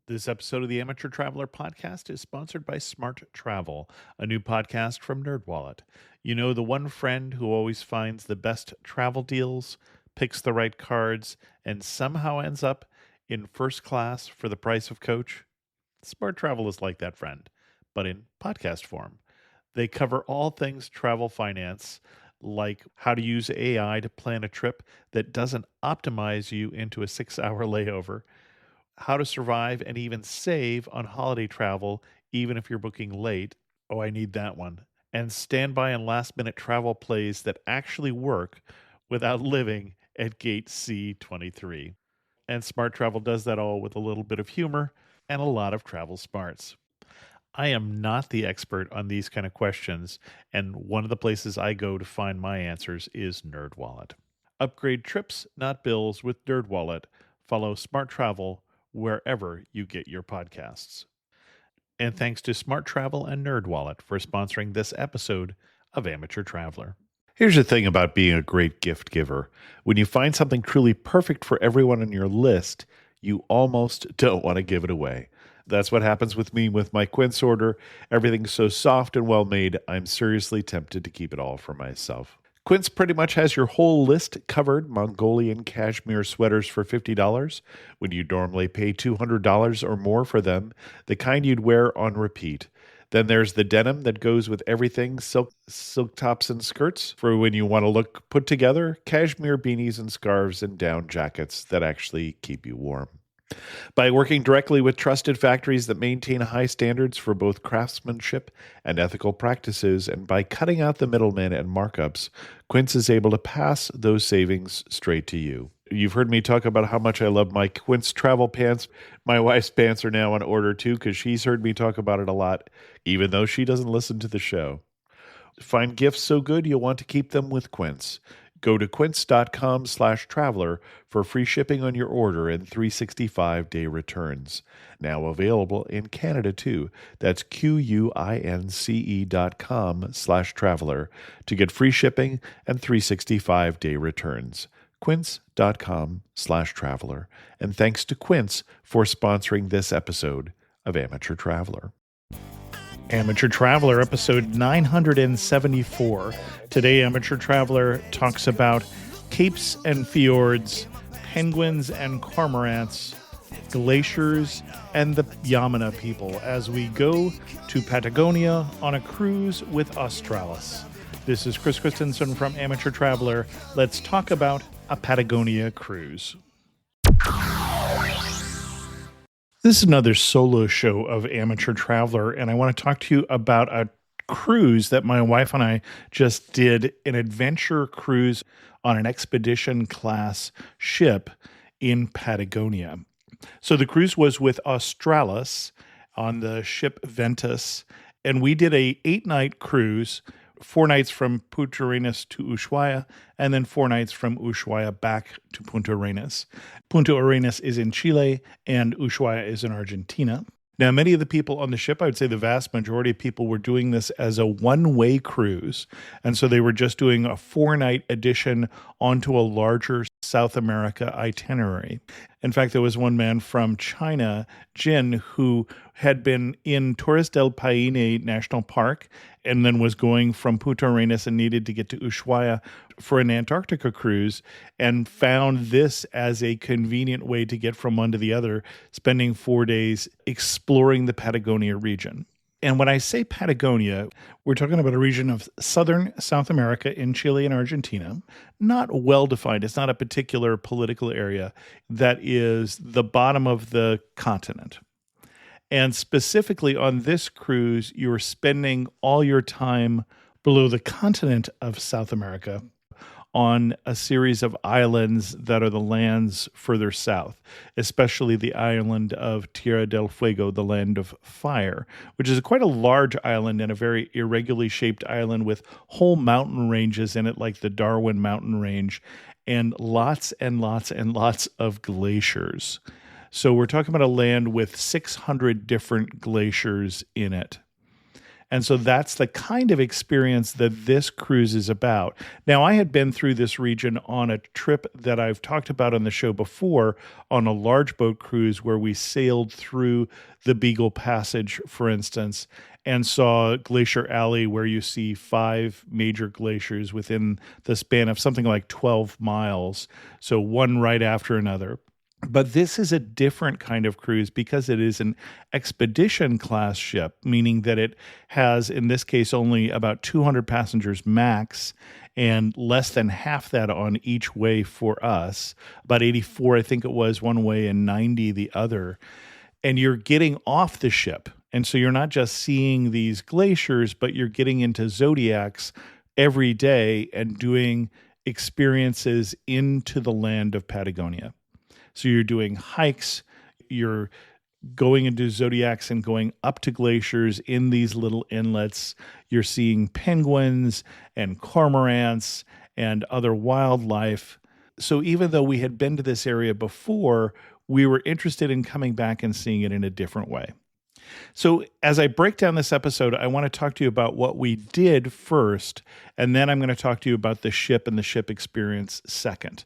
This episode of the Amateur Traveler Podcast is sponsored by Smart Travel, a new podcast from NerdWallet. You know, the one friend who always finds the best travel deals, picks the right cards, and somehow ends up in first class for the price of coach? Smart Travel is like that friend, but in podcast form. They cover all things travel finance, like how to use AI to plan a trip that doesn't optimize you into a 6-hour layover, how to survive and even save on holiday travel, even if you're booking late. Oh, I need that one. And standby and last minute travel plays that actually work without living at gate C23. And Smart Travel does that all with a little bit of humor and a lot of travel smarts. I am not the expert on these kind of questions, and one of the places I go to find my answers is NerdWallet. Upgrade trips, not bills, with NerdWallet. Follow Smart Travel wherever you get your podcasts. And thanks to Smart Travel and NerdWallet for sponsoring this episode of Amateur Traveler. Here's the thing about being a great gift giver. When you find something truly perfect for everyone on your list, you almost don't want to give it away. That's what happens with me with my Quince order. Everything's so soft and well made, I'm seriously tempted to keep it all for myself. Quince pretty much has your whole list covered. Mongolian cashmere sweaters for $50 when you normally pay $200 or more for them, the kind you'd wear on repeat. Then there's the denim that goes with everything, silk tops and skirts for when you want to look put together, cashmere beanies and scarves and down jackets that actually keep you warm. By working directly with trusted factories that maintain high standards for both craftsmanship and ethical practices, and by cutting out the middlemen and markups, Quince is able to pass those savings straight to you. You've heard me talk about how much I love my Quince travel pants. My wife's pants are now on order too, because she's heard me talk about it a lot, even though she doesn't listen to the show. Find gifts so good you'll want to keep them with Quince. Go to quince.com/traveler for free shipping on your order and 365-day returns. Now available in Canada too. That's QUINCE.com/traveler to get free shipping and 365-day returns. Quince.com/traveler. And thanks to Quince for sponsoring this episode of Amateur Traveler. Amateur Traveler, episode 974. Today, Amateur Traveler talks about capes and fjords, penguins and cormorants, glaciers, and the Yamana people as we go to Patagonia on a cruise with Australis. This is Chris Christensen from Amateur Traveler. Let's talk about a Patagonia cruise. This is another solo show of Amateur Traveler, and I want to talk to you about a cruise that my wife and I just did, an adventure cruise on an expedition class ship in Patagonia. So the cruise was with Australis on the ship Ventus, and we did a 8-night cruise, 4 nights from Punta Arenas to Ushuaia, and then 4 nights from Ushuaia back to Punta Arenas. Punta Arenas is in Chile, and Ushuaia is in Argentina. Now, many of the people on the ship, I would say the vast majority of people were doing this as a one-way cruise, and so they were just doing a 4-night addition onto a larger South America itinerary. In fact, there was one man from China, Jin, who had been in Torres del Paine National Park and then was going from Punta Arenas and needed to get to Ushuaia for an Antarctica cruise and found this as a convenient way to get from one to the other, spending 4 days exploring the Patagonia region. And when I say Patagonia, we're talking about a region of southern South America in Chile and Argentina. Not well defined. It's not a particular political area that is the bottom of the continent. And specifically on this cruise, you're spending all your time below the continent of South America on a series of islands that are the lands further south, especially the island of Tierra del Fuego, the land of fire, which is quite a large island and a very irregularly shaped island with whole mountain ranges in it, like the Darwin mountain range, and lots and lots and lots of glaciers. So we're talking about a land with 600 different glaciers in it. And so that's the kind of experience that this cruise is about. Now, I had been through this region on a trip that I've talked about on the show before, on a large boat cruise where we sailed through the Beagle Passage, for instance, and saw Glacier Alley, where you see 5 major glaciers within the span of something like 12 miles. So one right after another. But this is a different kind of cruise because it is an expedition class ship, meaning that it has, in this case, only about 200 passengers max and less than half that on each way for us. About 84, I think it was, one way and 90 the other. And you're getting off the ship. And so you're not just seeing these glaciers, but you're getting into Zodiacs every day and doing experiences into the land of Patagonia. So you're doing hikes, you're going into Zodiacs and going up to glaciers in these little inlets. You're seeing penguins and cormorants and other wildlife. So even though we had been to this area before, we were interested in coming back and seeing it in a different way. So as I break down this episode, I want to talk to you about what we did first, and then I'm going to talk to you about the ship and the ship experience second.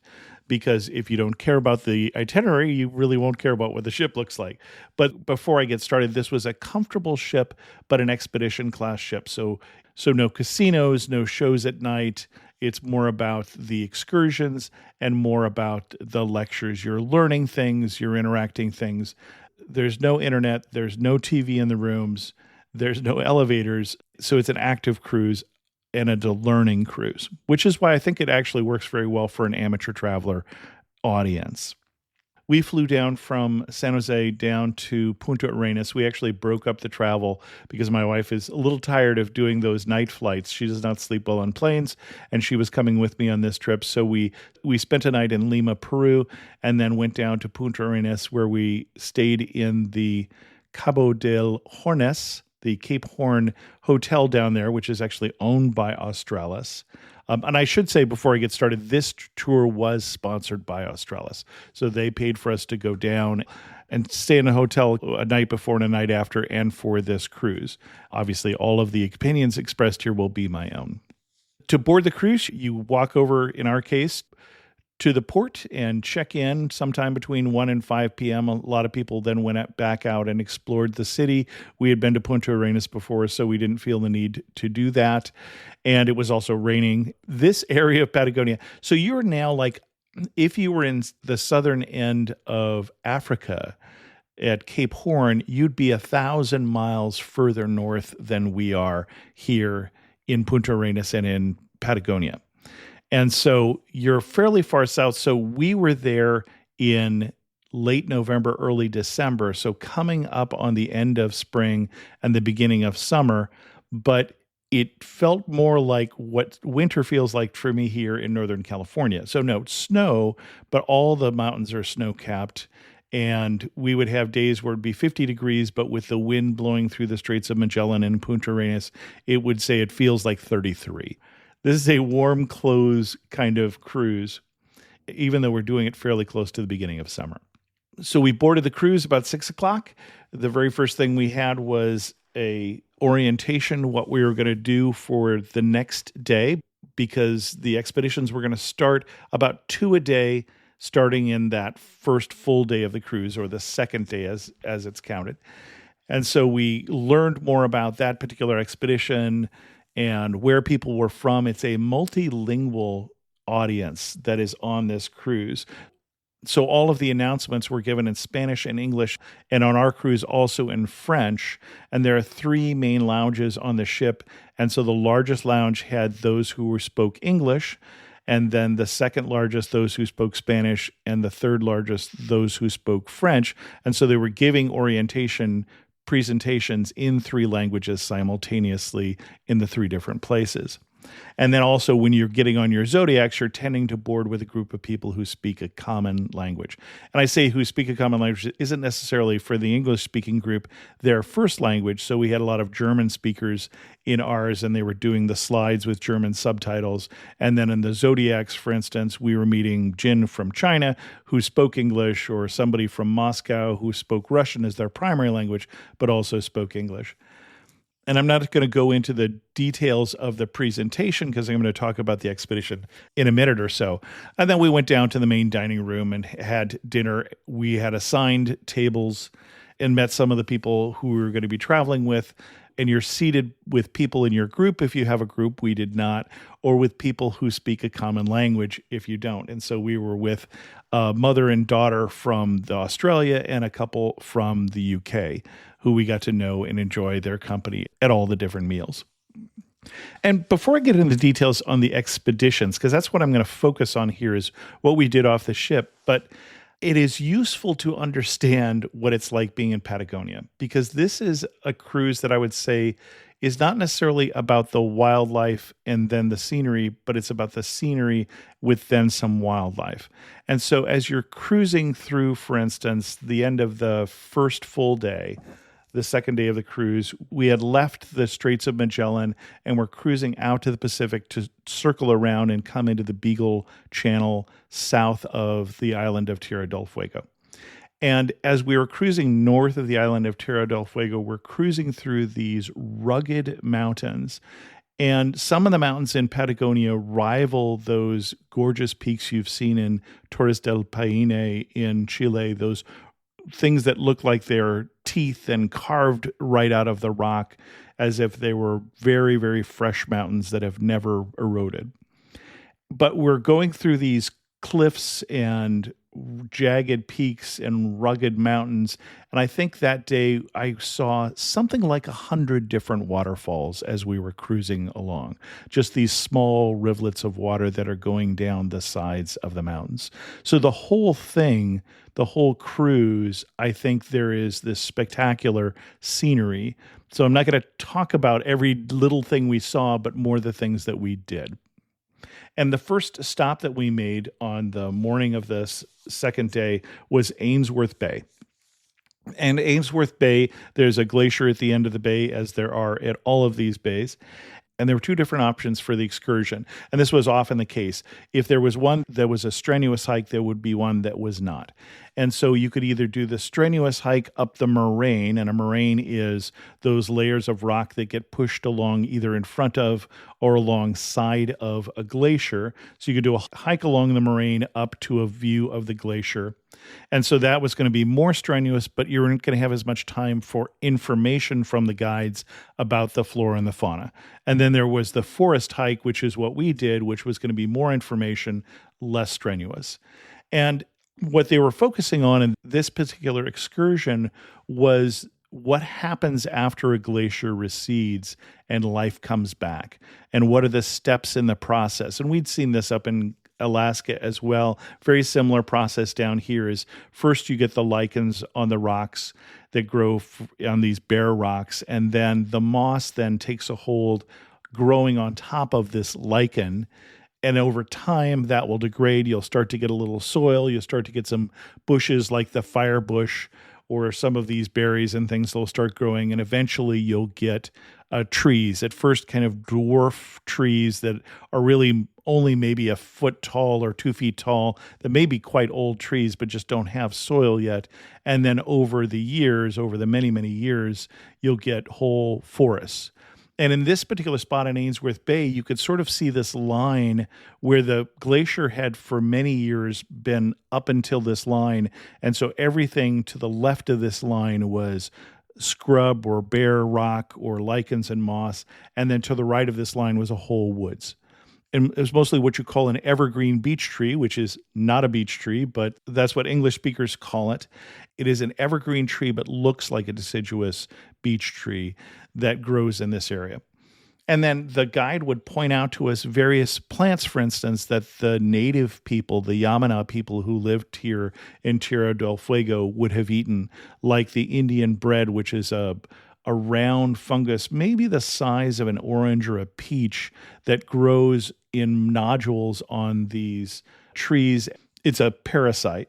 Because if you don't care about the itinerary, you really won't care about what the ship looks like. But before I get started, this was a comfortable ship, but an expedition class ship. So no casinos, no shows at night. It's more about the excursions and more about the lectures. You're learning things, you're interacting things. There's no internet, there's no TV in the rooms, there's no elevators. So it's an active cruise and a learning cruise, which is why I think it actually works very well for an amateur traveler audience. We flew down from San Jose down to Punta Arenas. We actually broke up the travel because my wife is a little tired of doing those night flights. She does not sleep well on planes, and she was coming with me on this trip. So we spent a night in Lima, Peru, and then went down to Punta Arenas, where we stayed in the Cabo del Hornes, the Cape Horn hotel down there, which is actually owned by Australis. And I should say before I get started, this tour was sponsored by Australis. So they paid for us to go down and stay in a hotel a night before and a night after and for this cruise. Obviously, all of the opinions expressed here will be my own. To board the cruise, you walk over, in our case, to the port and check in sometime between 1 and 5 p.m. A lot of people then went back out and explored the city. We had been to Punta Arenas before, so we didn't feel the need to do that. And it was also raining. This area of Patagonia, so you're now like, if you were in the southern end of Africa at Cape Horn, you'd be 1,000 miles further north than we are here in Punta Arenas and in Patagonia. And so you're fairly far south. So we were there in late November, early December. So coming up on the end of spring and the beginning of summer, but it felt more like what winter feels like for me here in Northern California. So no snow, but all the mountains are snow-capped. And we would have days where it'd be 50 degrees, but with the wind blowing through the Straits of Magellan and Punta Arenas, it would say it feels like 33. This is a warm clothes kind of cruise, even though we're doing it fairly close to the beginning of summer. So we boarded the cruise about 6 o'clock. The very first thing we had was a orientation, what we were going to do for the next day, because the expeditions were going to start about 2 a day, starting in that first full day of the cruise, or the second day as it's counted. And so we learned more about that particular expedition and where people were from. It's a multilingual audience that is on this cruise. So all of the announcements were given in Spanish and English, and on our cruise also in French. And there are 3 main lounges on the ship. And so the largest lounge had those who spoke English, and then the second largest, those who spoke Spanish, and the third largest, those who spoke French. And so they were giving orientation presentations in 3 languages simultaneously in the 3 different places. And then also when you're getting on your Zodiacs, you're tending to board with a group of people who speak a common language. And I say who speak a common language isn't necessarily for the English-speaking group their first language. So we had a lot of German speakers in ours, and they were doing the slides with German subtitles. And then in the Zodiacs, for instance, we were meeting Jin from China who spoke English, or somebody from Moscow who spoke Russian as their primary language, but also spoke English. And I'm not going to go into the details of the presentation because I'm going to talk about the expedition in a minute or so. And then we went down to the main dining room and had dinner. We had assigned tables and met some of the people who we were going to be traveling with. And you're seated with people in your group if you have a group. We did not, or with people who speak a common language if you don't. And so we were with a mother and daughter from Australia and a couple from the UK who we got to know and enjoy their company at all the different meals. And before I get into the details on the expeditions, because that's what I'm going to focus on here is what we did off the ship, but it is useful to understand what it's like being in Patagonia, because this is a cruise that I would say is not necessarily about the wildlife and then the scenery, but it's about the scenery with then some wildlife. And so as you're cruising through, for instance, the end of the first full day, the second day of the cruise, we had left the Straits of Magellan and we're cruising out to the Pacific to circle around and come into the Beagle Channel south of the island of Tierra del Fuego. And as we were cruising north of the island of Tierra del Fuego, we're cruising through these rugged mountains. And some of the mountains in Patagonia rival those gorgeous peaks you've seen in Torres del Paine in Chile, those things that look like they're teeth and carved right out of the rock as if they were very, very fresh mountains that have never eroded. But we're going through these cliffs and jagged peaks and rugged mountains. And I think that day I saw something like 100 different waterfalls as we were cruising along. Just these small rivulets of water that are going down the sides of the mountains. So the whole thing, the whole cruise, I think there is this spectacular scenery. So I'm not going to talk about every little thing we saw, but more the things that we did. And the first stop that we made on the morning of this second day was Ainsworth Bay. And Ainsworth Bay, there's a glacier at the end of the bay, as there are at all of these bays. And there were two different options for the excursion. And this was often the case. If there was one that was a strenuous hike, there would be one that was not. And so you could either do the strenuous hike up the moraine, and a moraine is those layers of rock that get pushed along either in front of or alongside of a glacier. So you could do a hike along the moraine up to a view of the glacier. And so that was going to be more strenuous, but you weren't going to have as much time for information from the guides about the flora and the fauna. And then there was the forest hike, which is what we did, which was going to be more information, less strenuous. And what they were focusing on in this particular excursion was what happens after a glacier recedes and life comes back, and what are the steps in the process. And we'd seen this up in Alaska as well. Very similar process down here is first you get the lichens on the rocks that grow on these bare rocks, and then the moss then takes a hold growing on top of this lichen. And over time, that will degrade. You'll start to get a little soil. You'll start to get some bushes like the fire bush or some of these berries and things that will start growing. And eventually you'll get trees, at first kind of dwarf trees that are really only maybe a foot tall or 2 feet tall, that may be quite old trees, but just don't have soil yet. And then over the years, over the many, many years, you'll get whole forests. And in this particular spot in Ainsworth Bay, you could sort of see this line where the glacier had for many years been up until this line. And so everything to the left of this line was scrub or bare rock or lichens and moss. And then to the right of this line was a whole woods. And it was mostly what you call an evergreen beech tree, which is not a beech tree, but that's what English speakers call it. It is an evergreen tree, but looks like a deciduous beech tree that grows in this area. And then the guide would point out to us various plants, for instance, that the native people, the Yamana people who lived here in Tierra del Fuego would have eaten, like the Indian bread, which is a round fungus, maybe the size of an orange or a peach, that grows in nodules on these trees. It's a parasite.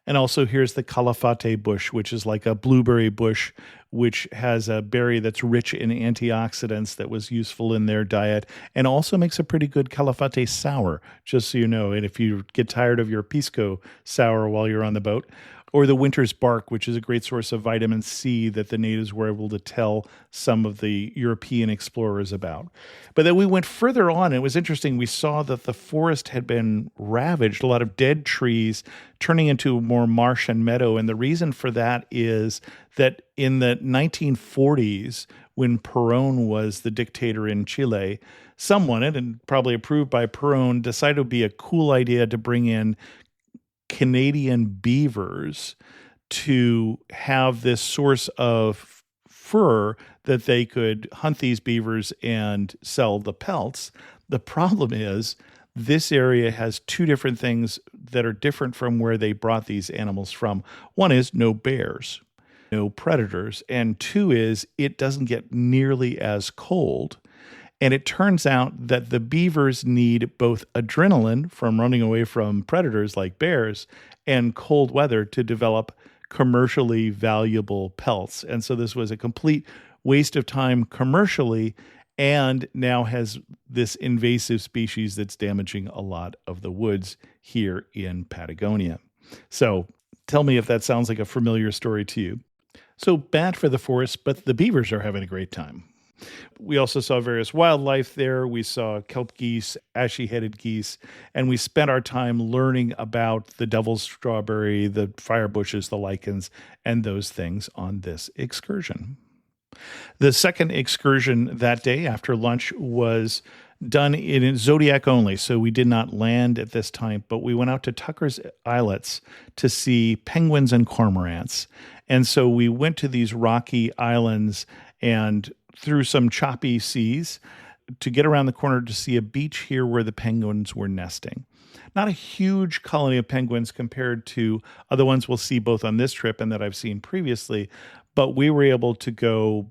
And also here's the calafate bush, which is like a blueberry bush, which has a berry that's rich in antioxidants that was useful in their diet, and also makes a pretty good calafate sour, just so you know. And if you get tired of your pisco sour while you're on the boat, or the winter's bark, which is a great source of vitamin C that the natives were able to tell some of the European explorers about. But then we went further on. And it was interesting. We saw that the forest had been ravaged, a lot of dead trees turning into more marsh and meadow. And the reason for that is that in the 1940s, when Perón was the dictator in Chile, someone, and probably approved by Perón, decided it would be a cool idea to bring in Canadian beavers to have this source of fur that they could hunt these beavers and sell the pelts. The problem is this area has two different things that are different from where they brought these animals from. One is no bears, no predators, and two is it doesn't get nearly as cold. And it turns out that the beavers need both adrenaline from running away from predators like bears and cold weather to develop commercially valuable pelts. And so this was a complete waste of time commercially, and now has this invasive species that's damaging a lot of the woods here in Patagonia. So tell me if that sounds like a familiar story to you. So bad for the forest, but the beavers are having a great time. We also saw various wildlife there. We saw kelp geese, ashy-headed geese, and we spent our time learning about the devil's strawberry, the fire bushes, the lichens, and those things on this excursion. The second excursion that day after lunch was done in Zodiac only, so we did not land at this time, but we went out to Tucker's Islets to see penguins and cormorants. And so we went to these rocky islands and through some choppy seas to get around the corner to see a beach here where the penguins were nesting. Not a huge colony of penguins compared to other ones we'll see both on this trip and that I've seen previously, but we were able to go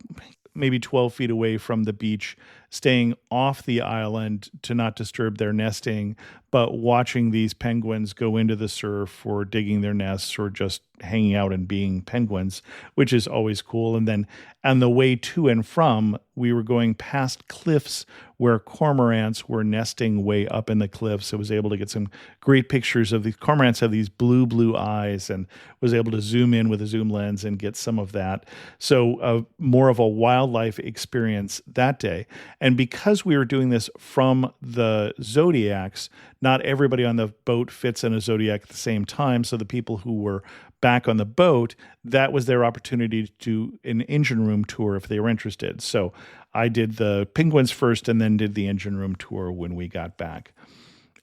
maybe 12 feet away from the beach, staying off the island to not disturb their nesting, but watching these penguins go into the surf or digging their nests or just hanging out and being penguins, which is always cool. And then on the way to and from, we were going past cliffs where cormorants were nesting way up in the cliffs. I was able to get some great pictures of these cormorants have these blue eyes, and was able to zoom in with a zoom lens and get some of that. So more of a wildlife experience that day. And because we were doing this from the Zodiacs, not everybody on the boat fits in a Zodiac at the same time. So the people who were back on the boat, that was their opportunity to do an engine room tour if they were interested. So I did the penguins first and then did the engine room tour when we got back.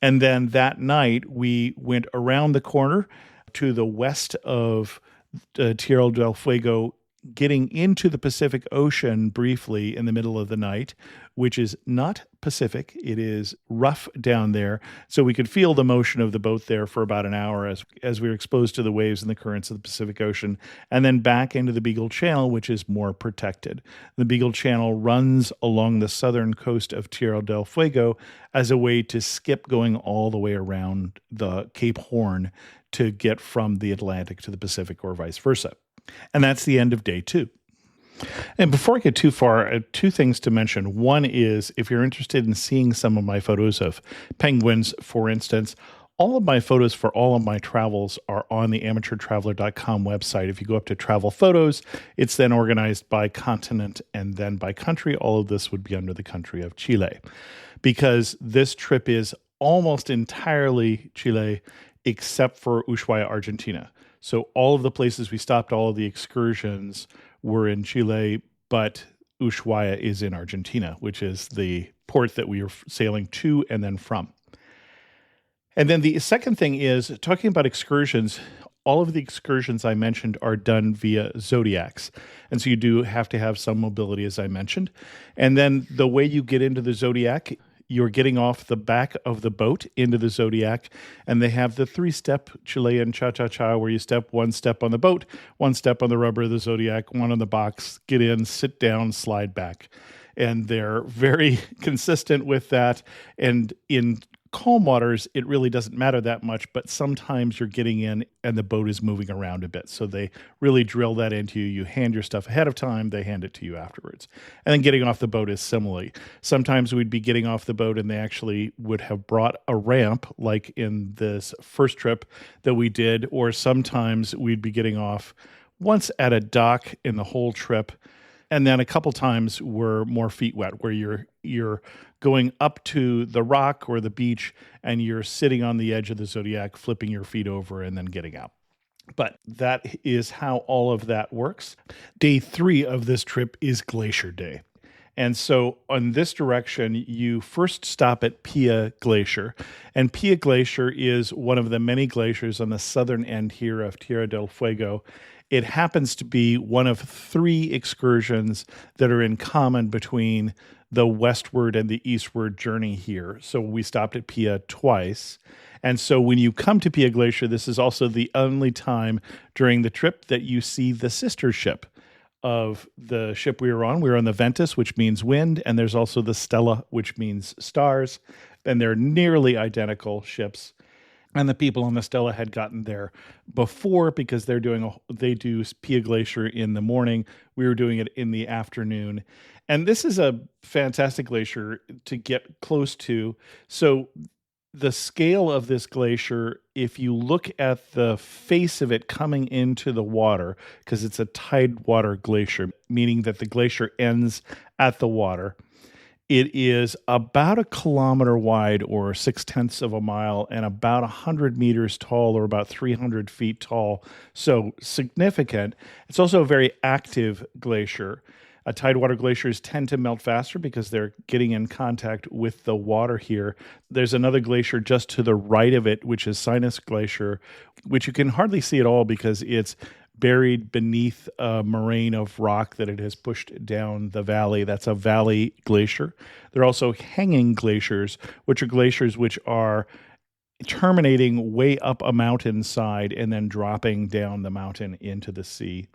And then that night, we went around the corner to the west of Tierra del Fuego, getting into the Pacific Ocean briefly in the middle of the night, which is not Pacific. It is rough down there. So we could feel the motion of the boat there for about an hour as we were exposed to the waves and the currents of the Pacific Ocean, and then back into the Beagle Channel, which is more protected. The Beagle Channel runs along the southern coast of Tierra del Fuego as a way to skip going all the way around the Cape Horn to get from the Atlantic to the Pacific or vice versa. And that's the end of day 2. And before I get too far, two things to mention. One is, if you're interested in seeing some of my photos of penguins, for instance, all of my photos for all of my travels are on the amateurtraveler.com website. If you go up to travel photos, it's then organized by continent and then by country. All of this would be under the country of Chile, because this trip is almost entirely Chile except for Ushuaia, Argentina. So all of the places we stopped, all of the excursions were in Chile, but Ushuaia is in Argentina, which is the port that we were sailing to and then from. And then the second thing is, talking about excursions, all of the excursions I mentioned are done via Zodiacs. And so you do have to have some mobility, as I mentioned. And then the way you get into the Zodiac, you're getting off the back of the boat into the Zodiac, and they have the 3-step Chilean cha-cha-cha where you step one step on the boat, one step on the rubber of the Zodiac, one on the box, get in, sit down, slide back. And they're very consistent with that. And in calm waters, it really doesn't matter that much, but sometimes you're getting in and the boat is moving around a bit. So they really drill that into you. You hand your stuff ahead of time, they hand it to you afterwards. And then getting off the boat is similarly. Sometimes we'd be getting off the boat and they actually would have brought a ramp, like in this first trip that we did, or sometimes we'd be getting off once at a dock in the whole trip. And then a couple times we're more feet wet, where you're going up to the rock or the beach and you're sitting on the edge of the Zodiac, flipping your feet over and then getting out. But that is how all of that works. Day 3 of this trip is Glacier Day. And so on this direction, you first stop at Pia Glacier. And Pia Glacier is one of the many glaciers on the southern end here of Tierra del Fuego. It happens to be one of 3 excursions that are in common between the westward and the eastward journey here. So we stopped at Pia twice. And so when you come to Pia Glacier, this is also the only time during the trip that you see the sister ship of the ship we were on. We were on the Ventus, which means wind, and there's also the Stella, which means stars, and they're nearly identical ships. And the people on the Stella had gotten there before because they do Pia Glacier in the morning. We were doing it in the afternoon. And this is a fantastic glacier to get close to. So the scale of this glacier, if you look at the face of it coming into the water, because it's a tidewater glacier, meaning that the glacier ends at the water, it is about 1 kilometer wide, or 0.6 of a mile, and about 100 meters tall, or about 300 feet tall. So significant. It's also a very active glacier. Tidewater glaciers tend to melt faster because they're getting in contact with the water here. There's another glacier just to the right of it, which is Sinus Glacier, which you can hardly see at all because it's buried beneath a moraine of rock that it has pushed down the valley. That's a valley glacier. There are also hanging glaciers, which are glaciers which are terminating way up a mountainside and then dropping down the mountain into the sea.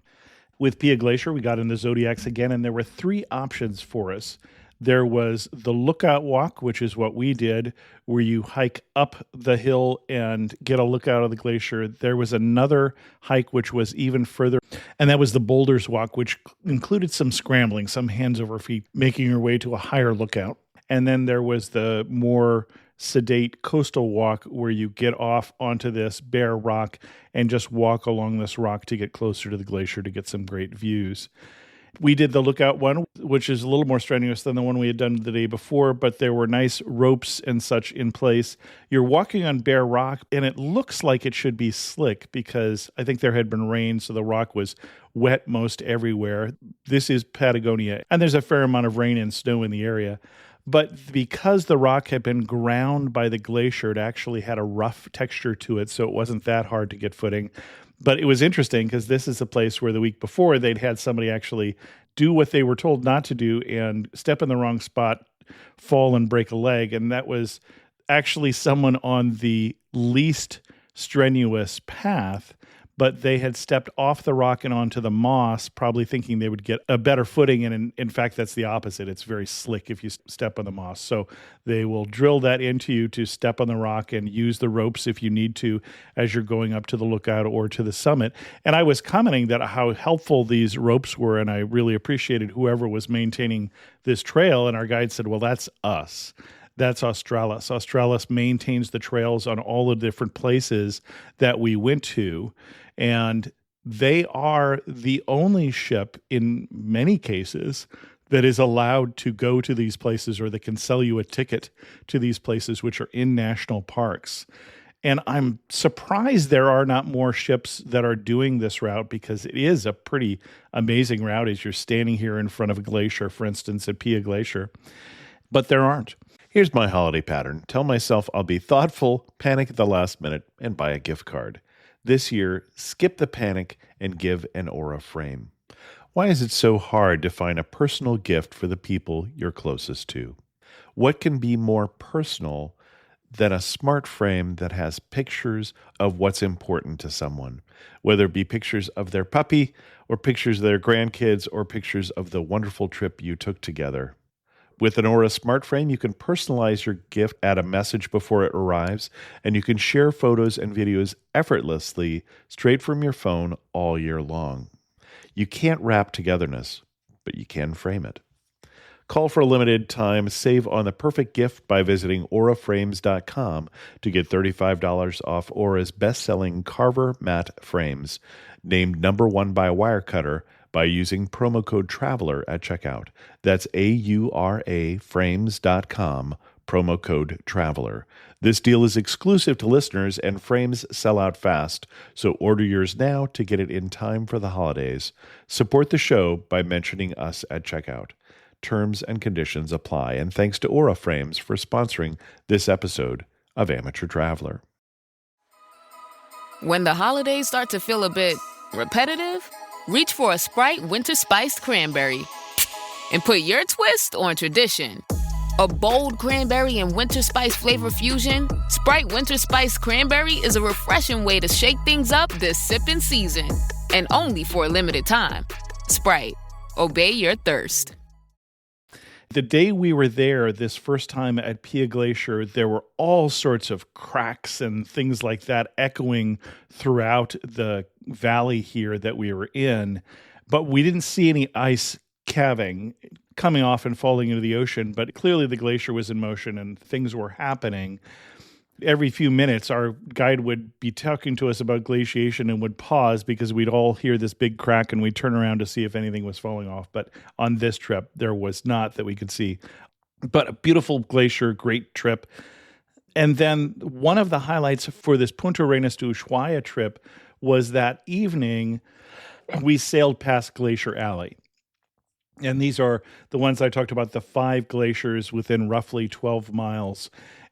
With Pia Glacier, we got in the Zodiacs again, and there were 3 options for us. There was the lookout walk, which is what we did, where you hike up the hill and get a lookout of the glacier. There was another hike, which was even further, and that was the boulders walk, which included some scrambling, some hands over feet, making your way to a higher lookout. And then there was the more sedate coastal walk, where you get off onto this bare rock and just walk along this rock to get closer to the glacier to get some great views. We did the lookout one, which is a little more strenuous than the one we had done the day before, but there were nice ropes and such in place. You're walking on bare rock, and it looks like it should be slick because I think there had been rain, so the rock was wet most everywhere. This is Patagonia, and there's a fair amount of rain and snow in the area. But because the rock had been ground by the glacier, it actually had a rough texture to it, so it wasn't that hard to get footing. But it was interesting because this is a place where the week before they'd had somebody actually do what they were told not to do and step in the wrong spot, fall and break a leg. And that was actually someone on the least strenuous path, but they had stepped off the rock and onto the moss, probably thinking they would get a better footing. And in fact, that's the opposite. It's very slick if you step on the moss. So they will drill that into you to step on the rock and use the ropes if you need to as you're going up to the lookout or to the summit. And I was commenting that how helpful these ropes were, and I really appreciated whoever was maintaining this trail. And our guide said, well, that's us. That's Australis. Australis maintains the trails on all the different places that we went to. And they are the only ship in many cases that is allowed to go to these places, or that can sell you a ticket to these places, which are in national parks. And I'm surprised there are not more ships that are doing this route, because it is a pretty amazing route as you're standing here in front of a glacier, for instance, at Pia Glacier. But there aren't. Here's my holiday pattern. Tell myself I'll be thoughtful, panic at the last minute, and buy a gift card. This year, skip the panic and give an aura frame. Why is it so hard to find a personal gift for the people you're closest to? What can be more personal than a smart frame that has pictures of what's important to someone, whether it be pictures of their puppy or pictures of their grandkids or pictures of the wonderful trip you took together? With an Aura smart frame, you can personalize your gift, add a message before it arrives, and you can share photos and videos effortlessly straight from your phone all year long. You can't wrap togetherness, but you can frame it. Call for a limited time. Save on the perfect gift by visiting auraframes.com to get $35 off Aura's best-selling Carver matte frames, named #1 by Wirecutter, by using promo code TRAVELER at checkout. That's auraframes.com, promo code TRAVELER. This deal is exclusive to listeners, and frames sell out fast, so order yours now to get it in time for the holidays. Support the show by mentioning us at checkout. Terms and conditions apply, and thanks to Aura Frames for sponsoring this episode of Amateur Traveler. When the holidays start to feel a bit repetitive, reach for a Sprite Winter Spiced Cranberry and put your twist on tradition. A bold cranberry and winter spice flavor fusion, Sprite Winter Spiced Cranberry is a refreshing way to shake things up this sipping season, and only for a limited time. Sprite, obey your thirst. The day we were there, this first time at Pia Glacier, there were all sorts of cracks and things like that echoing throughout the valley here that we were in. But we didn't see any ice calving, coming off and falling into the ocean. But clearly the glacier was in motion and things were happening. Every few minutes, our guide would be talking to us about glaciation and would pause because we'd all hear this big crack and we'd turn around to see if anything was falling off. But on this trip, there was not that we could see. But a beautiful glacier, great trip. And then one of the highlights for this Punta Arenas to Ushuaia trip was that evening we sailed past Glacier Alley. And these are the ones I talked about, the 5 glaciers within roughly 12 miles.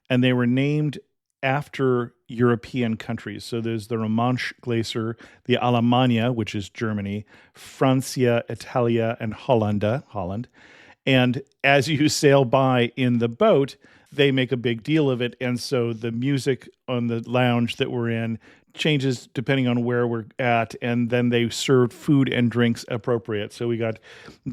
And they were named after European countries. So there's the Romanche Glacier, the Alemannia, which is Germany, Francia, Italia, and Holland. And as you sail by in the boat, they make a big deal of it. And so the music on the lounge that we're in changes depending on where we're at, and then they served food and drinks appropriate. So we got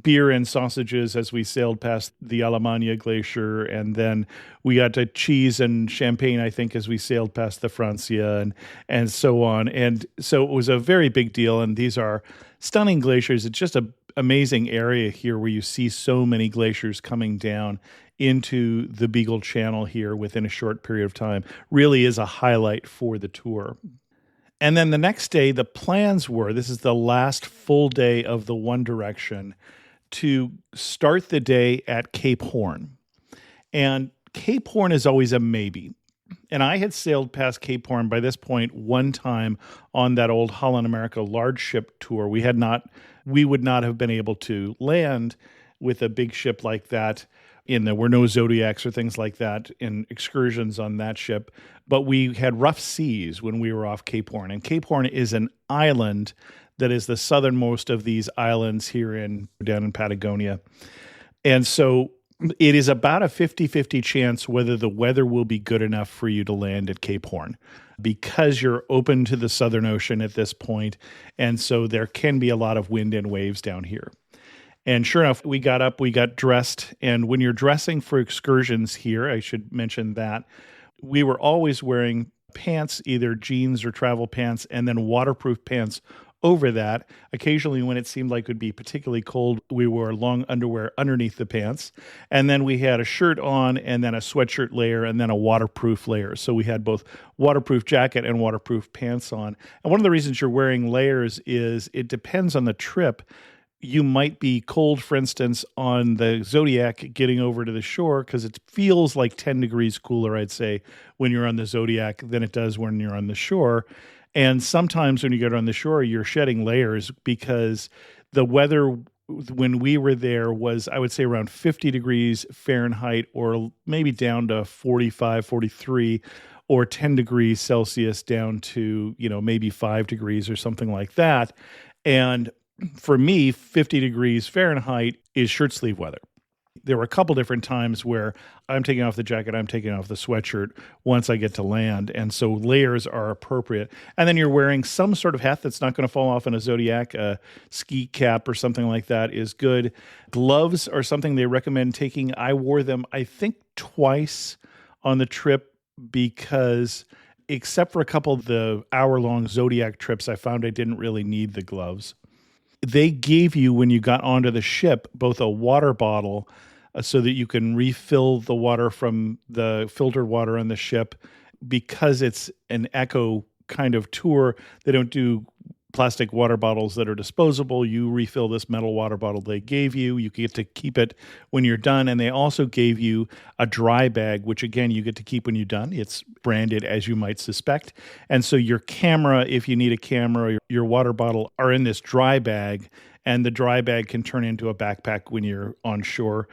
beer and sausages as we sailed past the Alemannia Glacier, and then we got cheese and champagne, I think, as we sailed past the Francia and so on. And so it was a very big deal, and these are stunning glaciers. It's just an amazing area here where you see so many glaciers coming down into the Beagle Channel here within a short period of time. Really is a highlight for the tour. And then the next day, the plans were, this is the last full day of the One Direction, to start the day at Cape Horn. And Cape Horn is always a maybe. And I had sailed past Cape Horn by this point one time on that old Holland America large ship tour. We would not have been able to land with a big ship like that. There were no Zodiacs or things like that in excursions on that ship. But we had rough seas when we were off Cape Horn. And Cape Horn is an island that is the southernmost of these islands here down in Patagonia. And so it is about a 50-50 chance whether the weather will be good enough for you to land at Cape Horn, because you're open to the Southern Ocean at this point. And so there can be a lot of wind and waves down here. And sure enough, we got up, we got dressed. And when you're dressing for excursions here, I should mention that, we were always wearing pants, either jeans or travel pants, and then waterproof pants over that. Occasionally, when it seemed like it would be particularly cold, we wore long underwear underneath the pants. And then we had a shirt on, and then a sweatshirt layer, and then a waterproof layer. So we had both waterproof jacket and waterproof pants on. And one of the reasons you're wearing layers is it depends on the trip. You might be cold, for instance, on the Zodiac getting over to the shore, because it feels like 10 degrees cooler, I'd say, when you're on the Zodiac than it does when you're on the shore. And sometimes when you get on the shore, you're shedding layers because the weather when we were there was, I would say, around 50 degrees Fahrenheit, or maybe down to 45, 43, or 10 degrees Celsius down to, maybe 5 degrees or something like that. And for me, 50 degrees Fahrenheit is shirt sleeve weather. There were a couple different times where I'm taking off the jacket, I'm taking off the sweatshirt once I get to land. And so layers are appropriate. And then you're wearing some sort of hat that's not going to fall off in a Zodiac. A ski cap or something like that is good. Gloves are something they recommend taking. I wore them, I think, twice on the trip because except for a couple of the hour-long Zodiac trips, I found I didn't really need the gloves. They gave you, when you got onto the ship, both a water bottle so that you can refill the water from the filtered water on the ship. Because it's an eco kind of tour, they don't do plastic water bottles that are disposable. You refill this metal water bottle they gave you. You get to keep it when you're done. And they also gave you a dry bag, which again, you get to keep when you're done. It's branded as you might suspect. And so your camera, if you need a camera, your water bottle are in this dry bag, and the dry bag can turn into a backpack when you're on shore.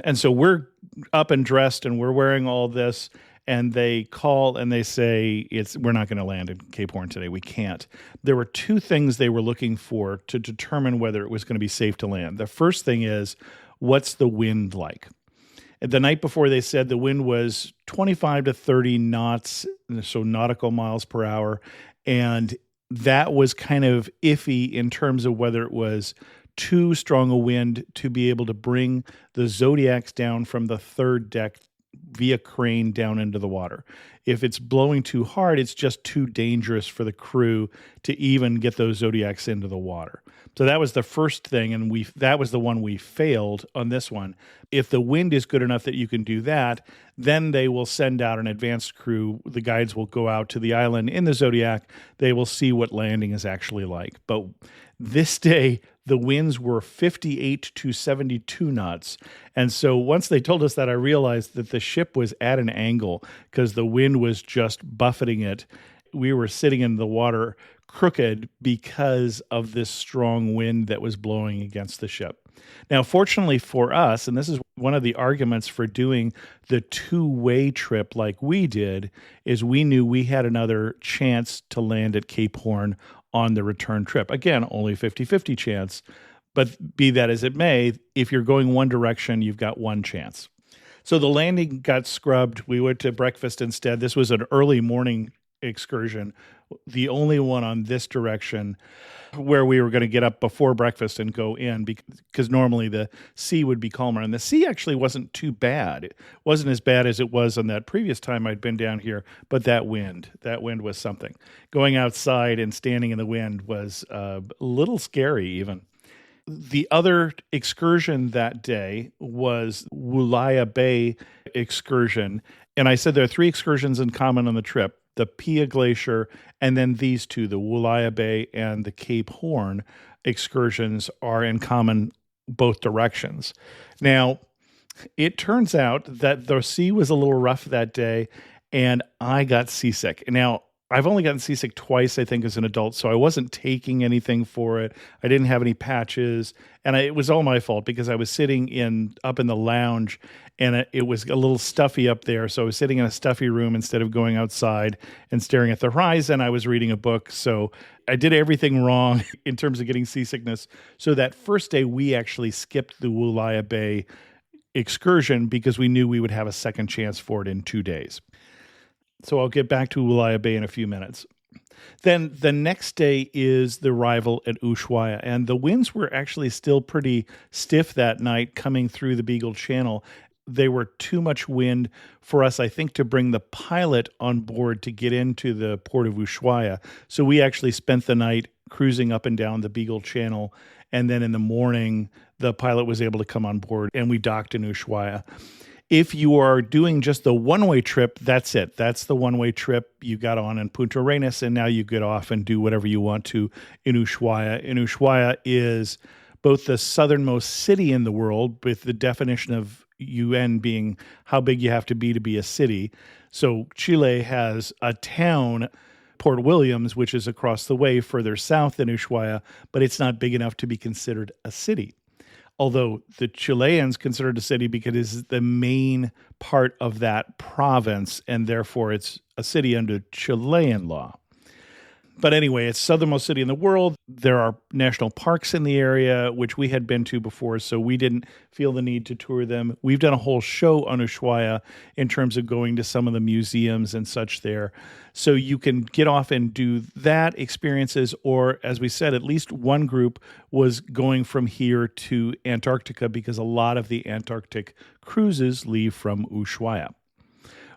And so we're up and dressed and we're wearing all this. And they call and they say, we're not going to land in Cape Horn today. We can't. There were two things they were looking for to determine whether it was going to be safe to land. The first thing is, what's the wind like? The night before, they said the wind was 25 to 30 knots, so nautical miles per hour. And that was kind of iffy in terms of whether it was too strong a wind to be able to bring the Zodiacs down from the third deck via crane down into the water. If it's blowing too hard, it's just too dangerous for the crew to even get those Zodiacs into the water. So that was the first thing, and that was the one we failed on this one. If the wind is good enough that you can do that, then they will send out an advanced crew. The guides will go out to the island in the Zodiac. They will see what landing is actually like. But this day, the winds were 58 to 72 knots. And so once they told us that, I realized that the ship was at an angle because the wind was just buffeting it. We were sitting in the water crooked because of this strong wind that was blowing against the ship. Now, fortunately for us, and this is one of the arguments for doing the two-way trip like we did, is we knew we had another chance to land at Cape Horn on the return trip. Again, only 50-50 chance, but be that as it may, if you're going one direction, you've got one chance. So the landing got scrubbed. We went to breakfast instead. This was an early morning excursion, the only one on this direction where we were going to get up before breakfast and go in because normally the sea would be calmer. And the sea actually wasn't too bad. It wasn't as bad as it was on that previous time I'd been down here, but that wind was something. Going outside and standing in the wind was a little scary even. The other excursion that day was Ushuaia Bay excursion. And I said there are three excursions in common on the trip: the Pia Glacier, and then these two, the Ushuaia Bay and the Cape Horn excursions, are in common both directions. Now, it turns out that the sea was a little rough that day, and I got seasick. Now, I've only gotten seasick twice, I think, as an adult, so I wasn't taking anything for it. I didn't have any patches, and it was all my fault because I was sitting up in the lounge, and it was a little stuffy up there, so I was sitting in a stuffy room instead of going outside and staring at the horizon. I was reading a book, so I did everything wrong in terms of getting seasickness. So that first day, we actually skipped the Ushuaia Bay excursion because we knew we would have a second chance for it in 2 days. So I'll get back to Ushuaia Bay in a few minutes. Then the next day is the arrival at Ushuaia, and the winds were actually still pretty stiff that night coming through the Beagle Channel. They were too much wind for us, I think, to bring the pilot on board to get into the port of Ushuaia. So we actually spent the night cruising up and down the Beagle Channel, and then in the morning, the pilot was able to come on board, and we docked in Ushuaia. If you are doing just the one-way trip, that's it. That's the one-way trip. You got on in Punta Arenas, and now you get off and do whatever you want to in Ushuaia. And Ushuaia is both the southernmost city in the world, with the definition of UN being how big you have to be a city. So Chile has a town, Port Williams, which is across the way further south than Ushuaia, but it's not big enough to be considered a city. Although the Chileans consider it a city because it is the main part of that province, and therefore it's a city under Chilean law. But anyway, it's southernmost city in the world. There are national parks in the area, which we had been to before, so we didn't feel the need to tour them. We've done a whole show on Ushuaia in terms of going to some of the museums and such there. So you can get off and do that experiences, or as we said, at least one group was going from here to Antarctica because a lot of the Antarctic cruises leave from Ushuaia.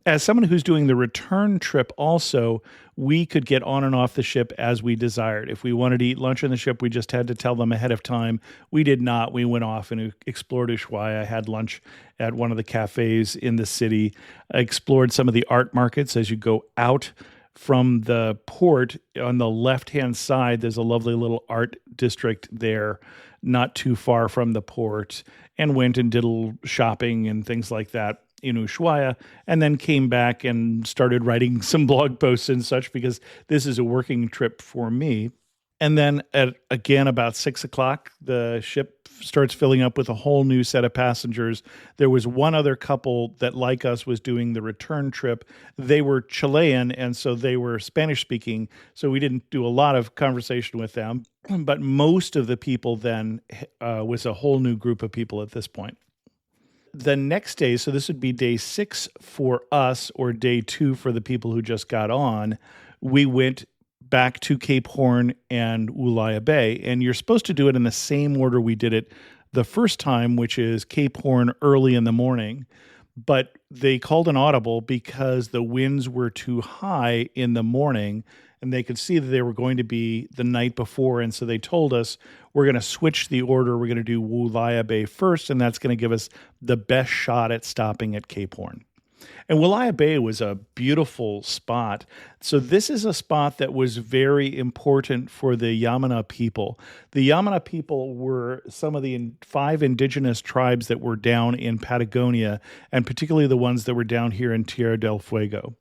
As someone who's doing the return trip also, we could get on and off the ship as we desired. If we wanted to eat lunch on the ship, we just had to tell them ahead of time. We did not. We went off and explored Ushuaia, had lunch at one of the cafes in the city, explored some of the art markets as you go out from the port. On the left-hand side, there's a lovely little art district there, not too far from the port, and went and did a little shopping and things like that in Ushuaia, and then came back and started writing some blog posts and such because this is a working trip for me. And then at, again, about 6 o'clock, the ship starts filling up with a whole new set of passengers. There was one other couple that, like us, was doing the return trip. They were Chilean, and so they were Spanish-speaking, so we didn't do a lot of conversation with them. But most of the people then was a whole new group of people at this point. The next day, so this would be day 6 for us, or day 2 for the people who just got on, we went back to Cape Horn and Ushuaia Bay. And you're supposed to do it in the same order we did it the first time, which is Cape Horn early in the morning. But they called an audible because the winds were too high in the morning, and they could see that they were going to be the night before. And so they told us, we're going to switch the order. We're going to do Ushuaia Bay first, and that's going to give us the best shot at stopping at Cape Horn. And Ushuaia Bay was a beautiful spot. So this is a spot that was very important for the Yamana people. The Yamana people were some of the 5 indigenous tribes that were down in Patagonia, and particularly the ones that were down here in Tierra del Fuego.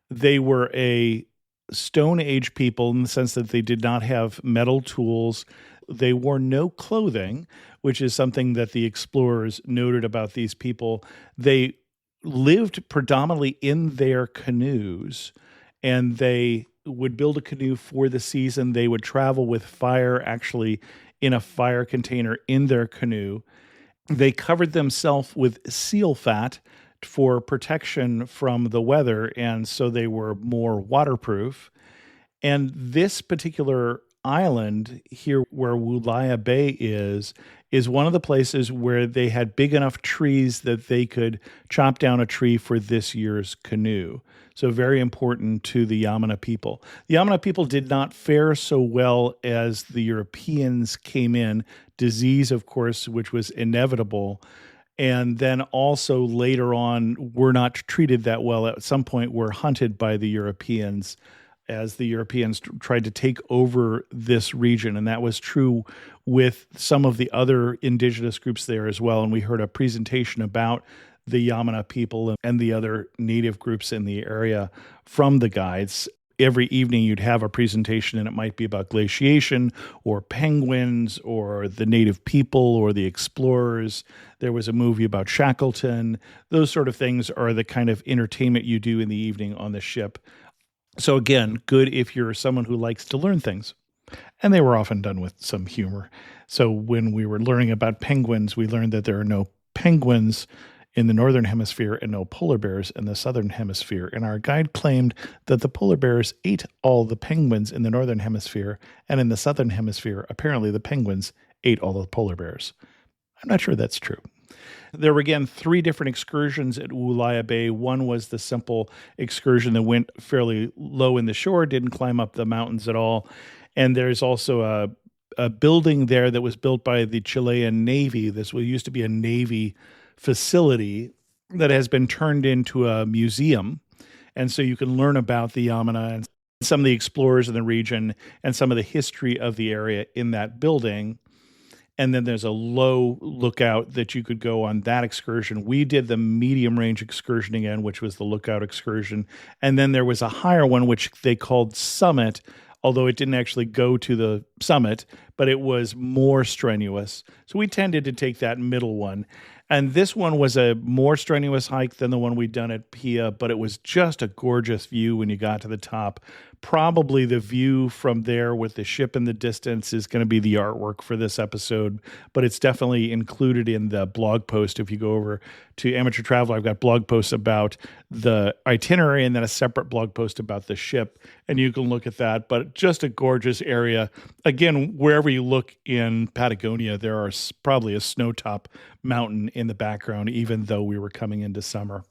They were a Stone Age people in the sense that they did not have metal tools. They wore no clothing, which is something that the explorers noted about these people. They lived predominantly in their canoes, and they would build a canoe for the season. They would travel with fire, actually in a fire container in their canoe. They covered themselves with seal fat for protection from the weather, and so they were more waterproof. And this particular island here where Ushuaia Bay is one of the places where they had big enough trees that they could chop down a tree for this year's canoe. So very important to the Yamana people. The Yamana people did not fare so well as the Europeans came in. Disease, of course, which was inevitable. And then also later on, were not treated that well. At some point, were hunted by the Europeans as the Europeans tried to take over this region. And that was true with some of the other indigenous groups there as well. And we heard a presentation about the Yamana people and the other native groups in the area from the guides. Every evening you'd have a presentation, and it might be about glaciation or penguins or the native people or the explorers. There was a movie about Shackleton. Those sort of things are the kind of entertainment you do in the evening on the ship. So again, good if you're someone who likes to learn things. And they were often done with some humor. So when we were learning about penguins, we learned that there are no penguins in the northern hemisphere and no polar bears in the southern hemisphere. And our guide claimed that the polar bears ate all the penguins in the northern hemisphere, and in the southern hemisphere, apparently the penguins ate all the polar bears. I'm not sure that's true. There were, again, 3 different excursions at Ushuaia Bay. One was the simple excursion that went fairly low in the shore, didn't climb up the mountains at all. And there's also a building there that was built by the Chilean Navy. This used to be a Navy facility that has been turned into a museum. And so you can learn about the Yamana and some of the explorers in the region and some of the history of the area in that building. And then there's a low lookout that you could go on that excursion. We did the medium range excursion again, which was the lookout excursion. And then there was a higher one, which they called Summit, although it didn't actually go to the summit, but it was more strenuous. So we tended to take that middle one. And this one was a more strenuous hike than the one we'd done at Pia, but it was just a gorgeous view when you got to the top. Probably the view from there with the ship in the distance is going to be the artwork for this episode, but it's definitely included in the blog post. If you go over to Amateur Traveler, I've got blog posts about the itinerary and then a separate blog post about the ship, and you can look at that. But just a gorgeous area. Again, wherever you look in Patagonia, there are probably a snowtop mountain in the background, even though we were coming into summer.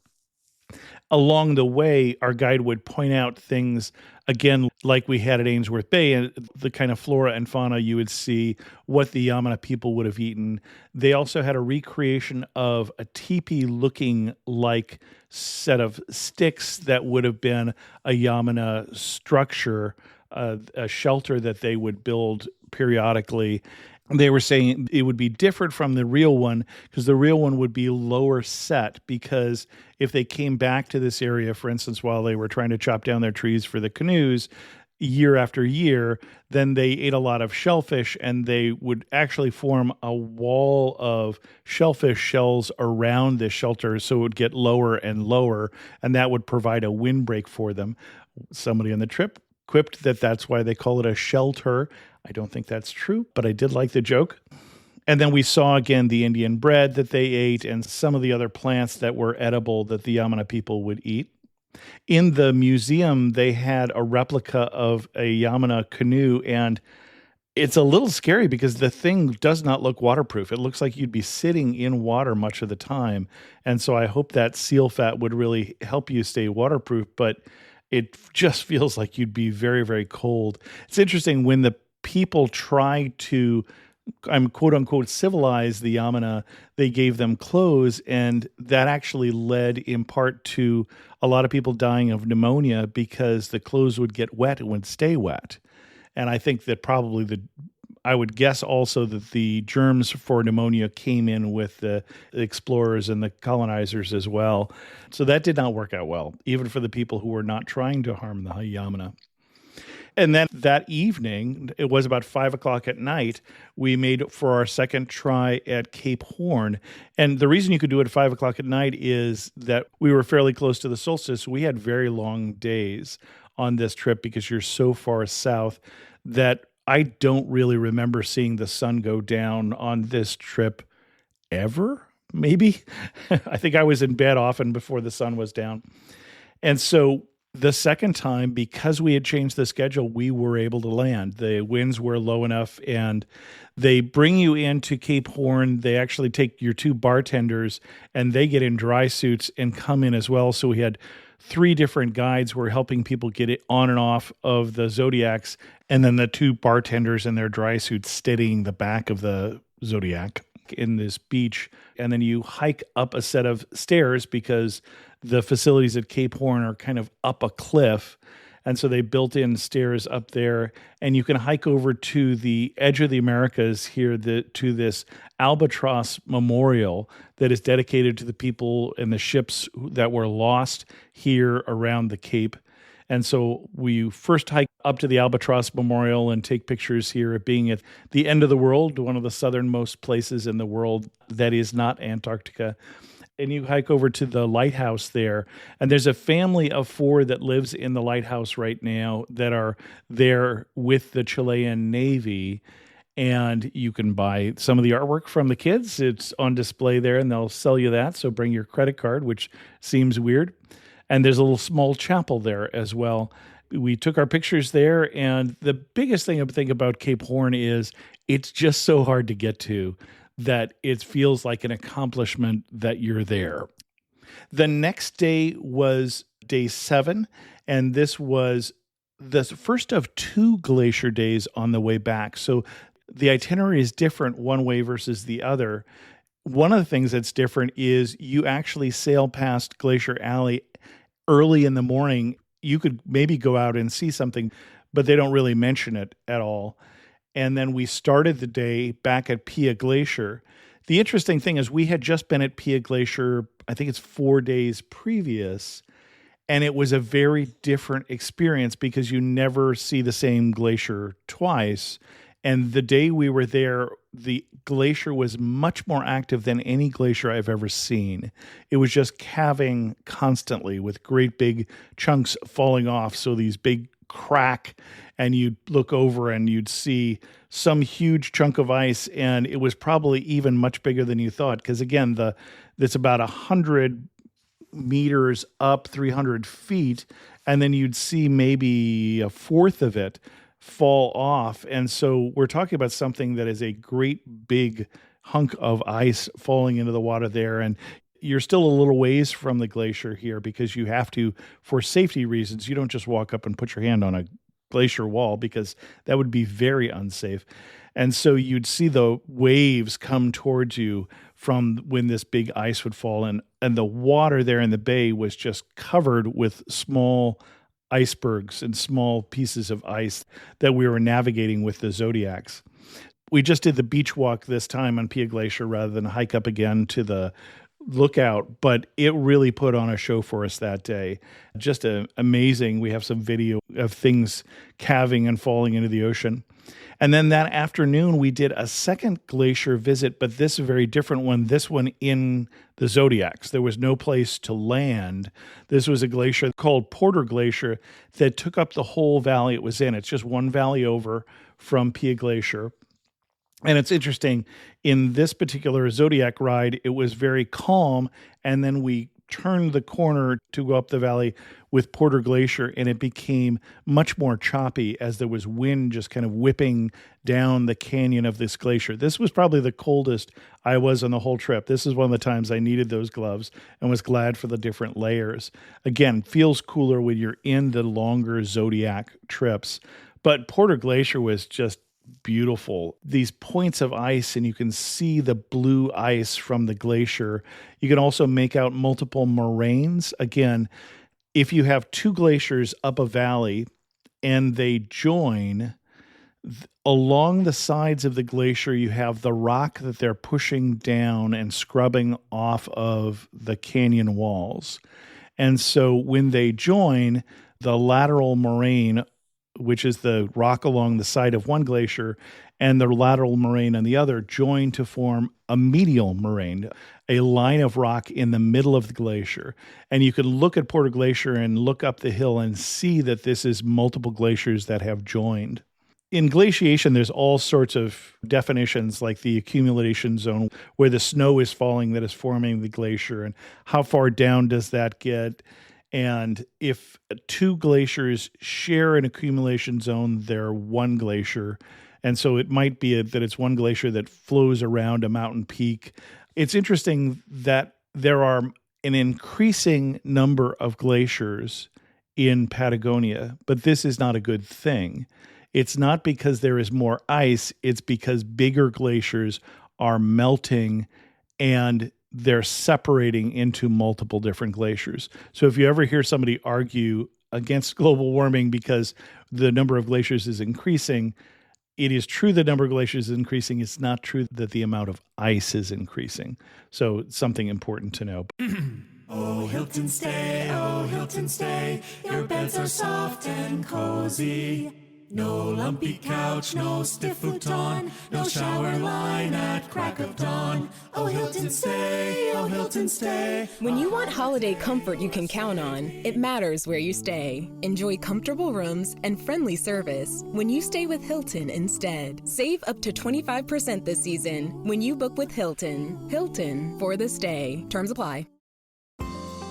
Along the way, our guide would point out things, again, like we had at Ainsworth Bay, and the kind of flora and fauna you would see, what the Yamana people would have eaten. They also had a recreation of a teepee-looking like set of sticks that would have been a Yamana structure, a shelter that they would build periodically. They were saying it would be different from the real one because the real one would be lower set, because if they came back to this area, for instance, while they were trying to chop down their trees for the canoes year after year, then they ate a lot of shellfish, and they would actually form a wall of shellfish shells around this shelter, so it would get lower and lower, and that would provide a windbreak for them. Somebody on the trip quipped that that's why they call it a shelter. I don't think that's true, but I did like the joke. And then we saw again the Indian bread that they ate and some of the other plants that were edible that the Yamana people would eat. In the museum, they had a replica of a Yamana canoe, and it's a little scary because the thing does not look waterproof. It looks like you'd be sitting in water much of the time. And so I hope that seal fat would really help you stay waterproof, but it just feels like you'd be very, very cold. It's interesting when the people try to, quote unquote, civilize the Yamana, they gave them clothes, and that actually led in part to a lot of people dying of pneumonia because the clothes would get wet and would stay wet. And I think that probably I would guess also that the germs for pneumonia came in with the explorers and the colonizers as well. So that did not work out well, even for the people who were not trying to harm the Yamana. And then that evening, it was about 5 o'clock at night, we made for our second try at Cape Horn. And the reason you could do it at 5 o'clock at night is that we were fairly close to the solstice. We had very long days on this trip because you're so far south that I don't really remember seeing the sun go down on this trip ever, maybe. I think I was in bed often before the sun was down. And so the second time, because we had changed the schedule, we were able to land. The winds were low enough, and they bring you into Cape Horn. They actually take your two bartenders, and they get in dry suits and come in as well. So we had 3 different guides who were helping people get it on and off of the Zodiacs, and then the 2 bartenders in their dry suits steadying the back of the Zodiac in this beach. And then you hike up a set of stairs because the facilities at Cape Horn are kind of up a cliff. And so they built in stairs up there, and you can hike over to the edge of the Americas here to this albatross memorial that is dedicated to the people and the ships that were lost here around the Cape. And so we first hike up to the Albatross Memorial and take pictures here of being at the end of the world, one of the southernmost places in the world that is not Antarctica. And you hike over to the lighthouse there, and there's a family of 4 that lives in the lighthouse right now that are there with the Chilean Navy, and you can buy some of the artwork from the kids. It's on display there, and they'll sell you that, so bring your credit card, which seems weird. And there's a little small chapel there as well. We took our pictures there, and the biggest thing I think about Cape Horn is it's just so hard to get to that it feels like an accomplishment that you're there. The next day was day 7, and this was the first of 2 glacier days on the way back. So the itinerary is different one way versus the other. One of the things that's different is you actually sail past Glacier Alley early in the morning. You could maybe go out and see something, but they don't really mention it at all. And then we started the day back at Pia Glacier. The interesting thing is we had just been at Pia Glacier, I think it's 4 days previous, and it was a very different experience because you never see the same glacier twice. And the day we were there, the glacier was much more active than any glacier I've ever seen. It was just calving constantly with great big chunks falling off. So these big crack, and you'd look over and you'd see some huge chunk of ice, and it was probably even much bigger than you thought. Because again, it's about 100 meters up, 300 feet, and then you'd see maybe a fourth of it fall off. And so we're talking about something that is a great big hunk of ice falling into the water there. And you're still a little ways from the glacier here because you have to, for safety reasons, you don't just walk up and put your hand on a glacier wall because that would be very unsafe. And so you'd see the waves come towards you from when this big ice would fall in, and the water there in the bay was just covered with small icebergs and small pieces of ice that we were navigating with the Zodiacs. We just did the beach walk this time on Pia Glacier rather than hike up again to the lookout, but it really put on a show for us that day. Just amazing. We have some video of things calving and falling into the ocean. And then that afternoon, we did a second glacier visit, but this is a very different one. This one in the Zodiacs. There was no place to land. This was a glacier called Porter Glacier that took up the whole valley it was in. It's just one valley over from Pia Glacier. And it's interesting, in this particular Zodiac ride, it was very calm, and then we turned the corner to go up the valley with Porter Glacier, and it became much more choppy as there was wind just kind of whipping down the canyon of this glacier. This was probably the coldest I was on the whole trip. This is one of the times I needed those gloves and was glad for the different layers. Again, feels cooler when you're in the longer Zodiac trips, but Porter Glacier was just beautiful. These points of ice, and you can see the blue ice from the glacier. You can also make out multiple moraines. Again, if you have two glaciers up a valley and they join, along the sides of the glacier, you have the rock that they're pushing down and scrubbing off of the canyon walls. And so when they join, the lateral moraine, which is the rock along the side of one glacier, and the lateral moraine on the other, join to form a medial moraine, a line of rock in the middle of the glacier. And you can look at Porter Glacier and look up the hill and see that this is multiple glaciers that have joined. In glaciation, there's all sorts of definitions, like the accumulation zone, where the snow is falling that is forming the glacier, and how far down does that get. And if two glaciers share an accumulation zone, they're one glacier. And so it might be that it's one glacier that flows around a mountain peak. It's interesting that there are an increasing number of glaciers in Patagonia, but this is not a good thing. It's not because there is more ice, it's because bigger glaciers are melting and they're separating into multiple different glaciers. So if you ever hear somebody argue against global warming because the number of glaciers is increasing, it is true the number of glaciers is increasing. It's not true that the amount of ice is increasing. So it's something important to know. Oh, Hilton stay, your beds are soft and cozy. No lumpy couch, no stiff futon, no shower line at crack of dawn. Oh, Hilton stay. When you want holiday comfort you can count on, it matters where you stay. Enjoy comfortable rooms and friendly service when you stay with Hilton instead. Save up to 25% this season when you book with Hilton. Hilton for the stay. Terms apply.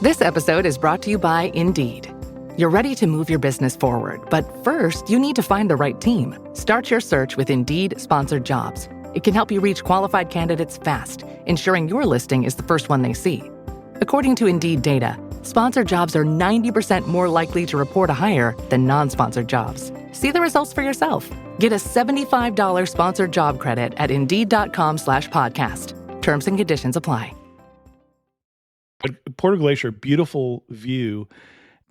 This episode is brought to you by Indeed. You're ready to move your business forward, but first, you need to find the right team. Start your search with Indeed-sponsored jobs. It can help you reach qualified candidates fast, ensuring your listing is the first one they see. According to Indeed data, sponsored jobs are 90% more likely to report a hire than non-sponsored jobs. See the results for yourself. Get a $75 sponsored job credit at Indeed.com/podcast. Terms and conditions apply. Porter Glacier, beautiful view.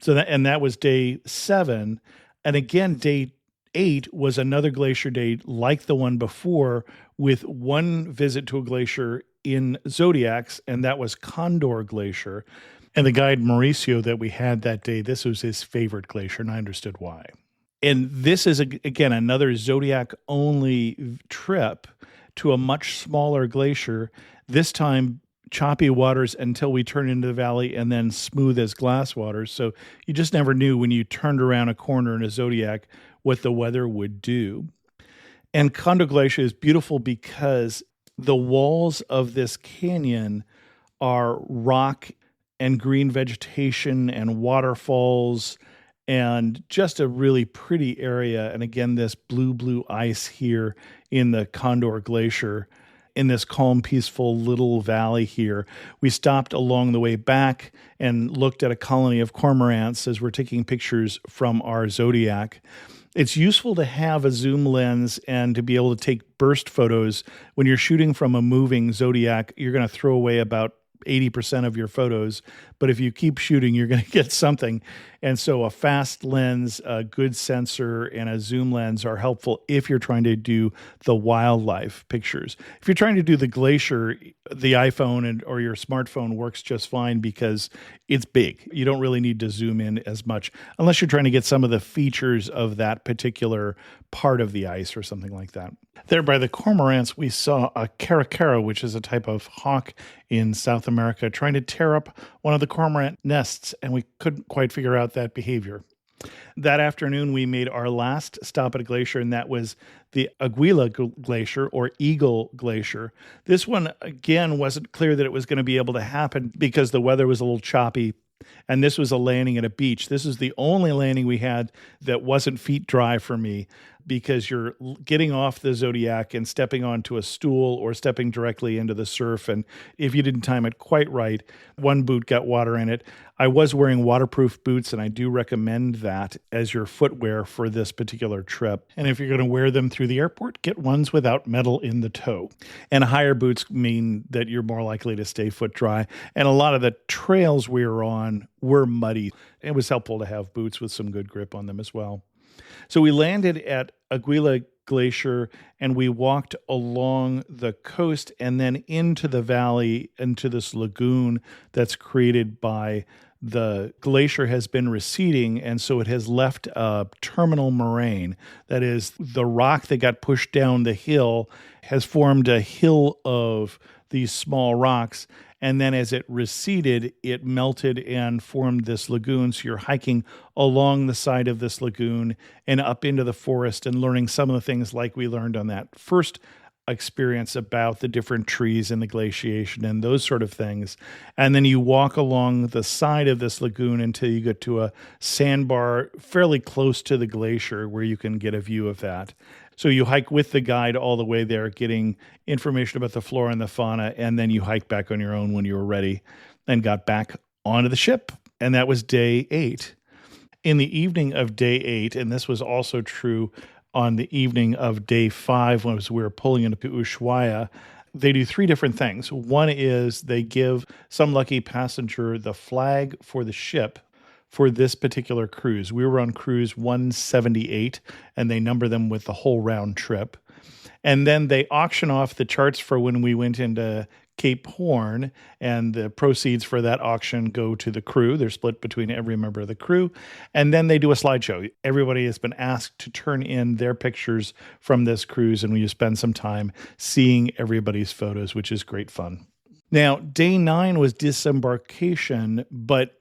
So that was day 7. And again, day 8 was another glacier day like the one before, with one visit to a glacier in Zodiacs, and that was Condor Glacier. And the guide Mauricio that we had that day, this was his favorite glacier, and I understood why. And this is, again, another Zodiac-only trip to a much smaller glacier, this time choppy waters until we turn into the valley and then smooth as glass waters. So you just never knew when you turned around a corner in a Zodiac what the weather would do. And Condo Glacier is beautiful because the walls of this canyon are rock and green vegetation and waterfalls and just a really pretty area. And again, this blue ice here in the Condor Glacier in this calm, peaceful little valley here. We stopped along the way back and looked at a colony of cormorants as we're taking pictures from our Zodiac. It's useful to have a zoom lens and to be able to take burst photos. When you're shooting from a moving Zodiac, you're going to throw away about 80% of your photos, but if you keep shooting, you're going to get something. And so a fast lens, a good sensor, and a zoom lens are helpful if you're trying to do the wildlife pictures. If you're trying to do the glacier, the iPhone or your smartphone works just fine because it's big. You don't really need to zoom in as much unless you're trying to get some of the features of that particular part of the ice or something like that. There by the cormorants, we saw a caracara, which is a type of hawk in South America, trying to tear up one of the cormorant nests, and we couldn't quite figure out that behavior. That afternoon, we made our last stop at a glacier, and that was the Aguila Glacier, or Eagle Glacier. This one, again, wasn't clear that it was going to be able to happen because the weather was a little choppy, and this was a landing at a beach. This is the only landing we had that wasn't feet dry for me, because you're getting off the Zodiac and stepping onto a stool or stepping directly into the surf. And if you didn't time it quite right, one boot got water in it. I was wearing waterproof boots, and I do recommend that as your footwear for this particular trip. And if you're going to wear them through the airport, get ones without metal in the toe. And higher boots mean that you're more likely to stay foot dry. And a lot of the trails we were on were muddy. It was helpful to have boots with some good grip on them as well. So we landed at Aguila Glacier and we walked along the coast and then into the valley, into this lagoon that's created by the glacier has been receding, and so it has left a terminal moraine. That is, the rock that got pushed down the hill has formed a hill of these small rocks, and then as it receded, it melted and formed this lagoon. So you're hiking along the side of this lagoon and up into the forest and learning some of the things like we learned on that first experience about the different trees and the glaciation and those sort of things. And then you walk along the side of this lagoon until you get to a sandbar fairly close to the glacier where you can get a view of that. So you hike with the guide all the way there, getting information about the flora and the fauna, and then you hike back on your own when you were ready and got back onto the ship. And that was day 8. In the evening of day 8, and this was also true on the evening of day 5 when we were pulling into Ushuaia, they do 3 different things. One is they give some lucky passenger the flag for the ship for this particular cruise. We were on cruise 178, and they number them with the whole round trip. And then they auction off the charts for when we went into Cape Horn, and the proceeds for that auction go to the crew. They're split between every member of the crew. And then they do a slideshow. Everybody has been asked to turn in their pictures from this cruise, and we spend some time seeing everybody's photos, which is great fun. Now, day 9 was disembarkation, but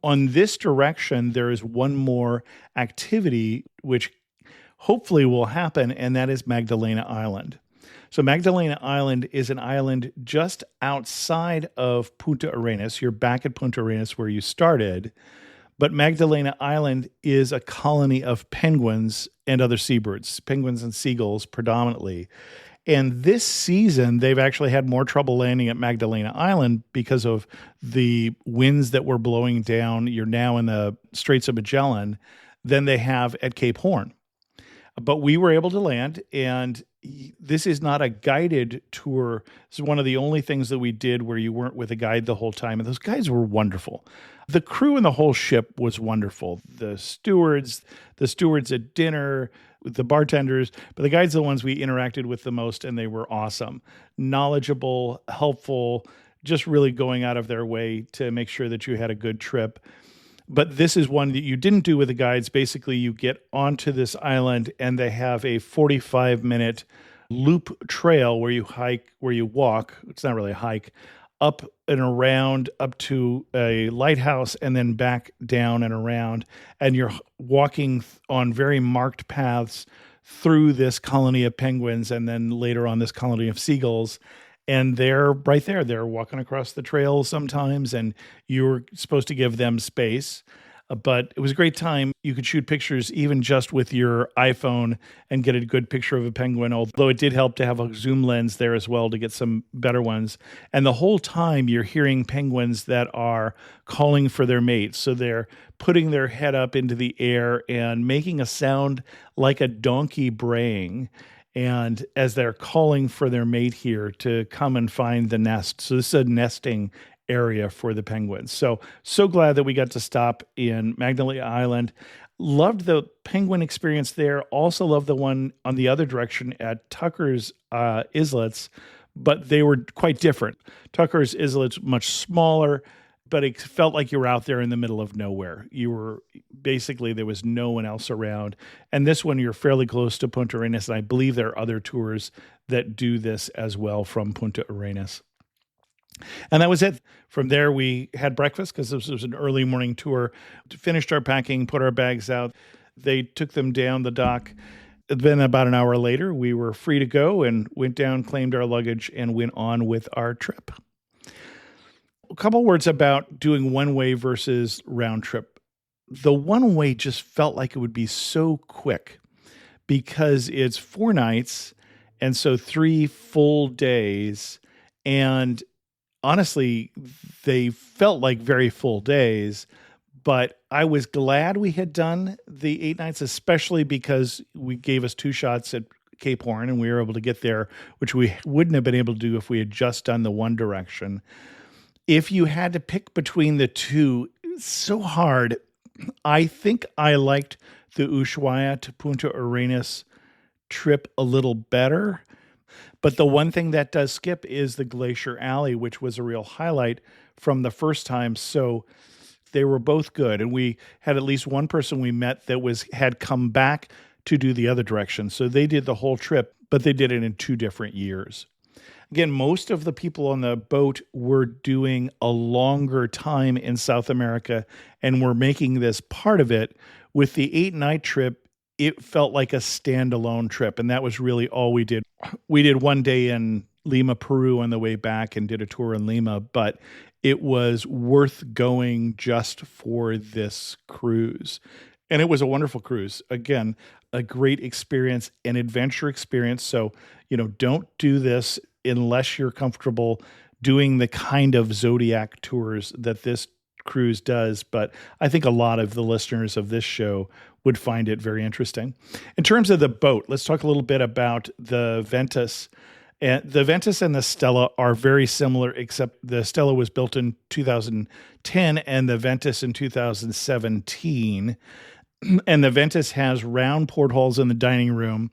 on this direction, there is one more activity which hopefully will happen, and that is Magdalena Island. So Magdalena Island is an island just outside of Punta Arenas. You're back at Punta Arenas where you started, but Magdalena Island is a colony of penguins and other seabirds, penguins and seagulls predominantly. And this season, they've actually had more trouble landing at Magdalena Island because of the winds that were blowing down. You're now in the Straits of Magellan than they have at Cape Horn. But we were able to land, and this is not a guided tour. This is one of the only things that we did where you weren't with a guide the whole time. And those guides were wonderful. The crew and the whole ship was wonderful. The stewards at dinner, the bartenders, but the guides are the ones we interacted with the most, and they were awesome. Knowledgeable, helpful, just really going out of their way to make sure that you had a good trip. But this is one that you didn't do with the guides. Basically, you get onto this island and they have a 45-minute loop trail where you walk. It's not really a hike, up and around up to a lighthouse and then back down and around. And you're walking on very marked paths through this colony of penguins and then later on this colony of seagulls. And they're right there. They're walking across the trail sometimes, and you're supposed to give them space. But it was a great time. You could shoot pictures even just with your iPhone and get a good picture of a penguin, although it did help to have a zoom lens there as well to get some better ones. And the whole time you're hearing penguins that are calling for their mates. So they're putting their head up into the air and making a sound like a donkey braying. And as they're calling for their mate here to come and find the nest. So this is a nesting area for the penguins. So glad that we got to stop in Magnolia Island. Loved the penguin experience there. Also loved the one on the other direction at Tucker's Islets, but they were quite different. Tucker's Islets much smaller, but it felt like you were out there in the middle of nowhere. You were basically, there was no one else around. And this one, you're fairly close to Punta Arenas, and I believe there are other tours that do this as well from Punta Arenas. And that was it. From there, we had breakfast because this was an early morning tour. Finished our packing, put our bags out. They took them down the dock. Then about an hour later, we were free to go and went down, claimed our luggage, and went on with our trip. A couple words about doing one-way versus round trip. The one-way just felt like it would be so quick because it's 4 nights and so 3 full days. And honestly, they felt like very full days, but I was glad we had done the 8 nights, especially because we gave us 2 shots at Cape Horn and we were able to get there, which we wouldn't have been able to do if we had just done the one direction. If you had to pick between the two, it's so hard. I think I liked the Ushuaia to Punta Arenas trip a little better. But the one thing that does skip is the Glacier Alley, which was a real highlight from the first time. So they were both good. And we had at least one person we met that had come back to do the other direction. So they did the whole trip, but they did it in 2 different years. Again, most of the people on the boat were doing a longer time in South America and were making this part of it. With the 8-night trip, it felt like a standalone trip, and that was really all we did. We did 1 day in Lima, Peru on the way back and did a tour in Lima, but it was worth going just for this cruise. And it was a wonderful cruise. Again, a great experience, an adventure experience. So, don't do this unless you're comfortable doing the kind of Zodiac tours that this cruise does. But I think a lot of the listeners of this show would find it very interesting. In terms of the boat, let's talk a little bit about the Ventus. And the Ventus and the Stella are very similar, except the Stella was built in 2010 and the Ventus in 2017. And the Ventus has round portholes in the dining room.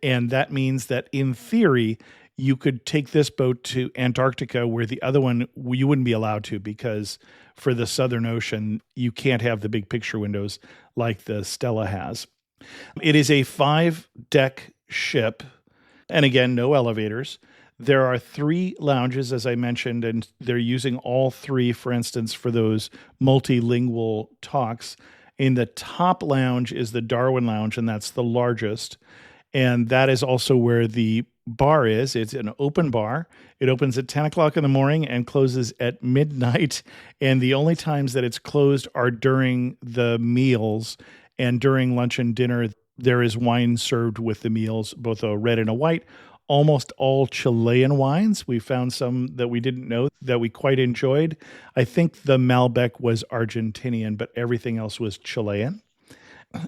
And that means that in theory, you could take this boat to Antarctica, where the other one you wouldn't be allowed to, because for the Southern Ocean, you can't have the big picture windows like the Stella has. It is a 5-deck ship, and again, no elevators. There are 3 lounges, as I mentioned, and they're using all 3, for instance, for those multilingual talks. In the top lounge is the Darwin Lounge, and that's the largest. And that is also where the bar is. It's an open bar. It opens at 10 o'clock in the morning and closes at midnight. And the only times that it's closed are during the meals, and during lunch and dinner, there is wine served with the meals, both a red and a white. Almost all Chilean wines. We found some that we didn't know that we quite enjoyed. I think the Malbec was Argentinian, but everything else was Chilean.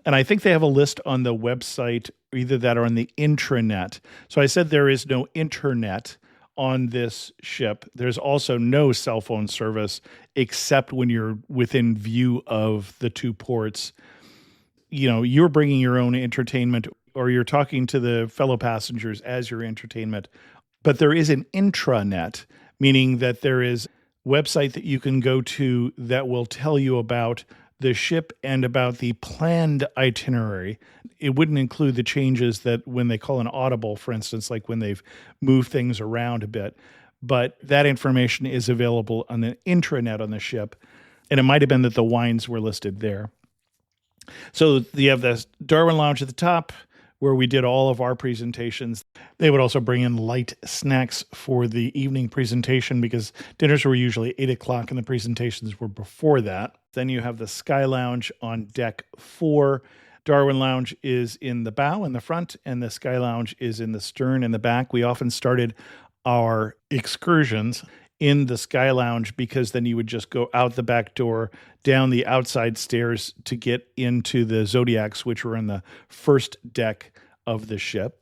And I think they have a list on the website, either that or on the intranet. So I said there is no internet on this ship. There's also no cell phone service except when you're within view of the 2 ports. You're bringing your own entertainment, or you're talking to the fellow passengers as your entertainment. But there is an intranet, meaning that there is a website that you can go to that will tell you about the ship and about the planned itinerary. It wouldn't include the changes that when they call an audible, for instance, like when they've moved things around a bit. But that information is available on the intranet on the ship. And it might have been that the wines were listed there. So you have the Darwin Lounge at the top, where we did all of our presentations. They would also bring in light snacks for the evening presentation because dinners were usually 8 o'clock and the presentations were before that. Then you have the Sky Lounge on deck 4. Darwin Lounge is in the bow in the front, and the Sky Lounge is in the stern in the back. We often started our excursions in the Sky Lounge because then you would just go out the back door, down the outside stairs to get into the Zodiacs, which were in the first deck of the ship.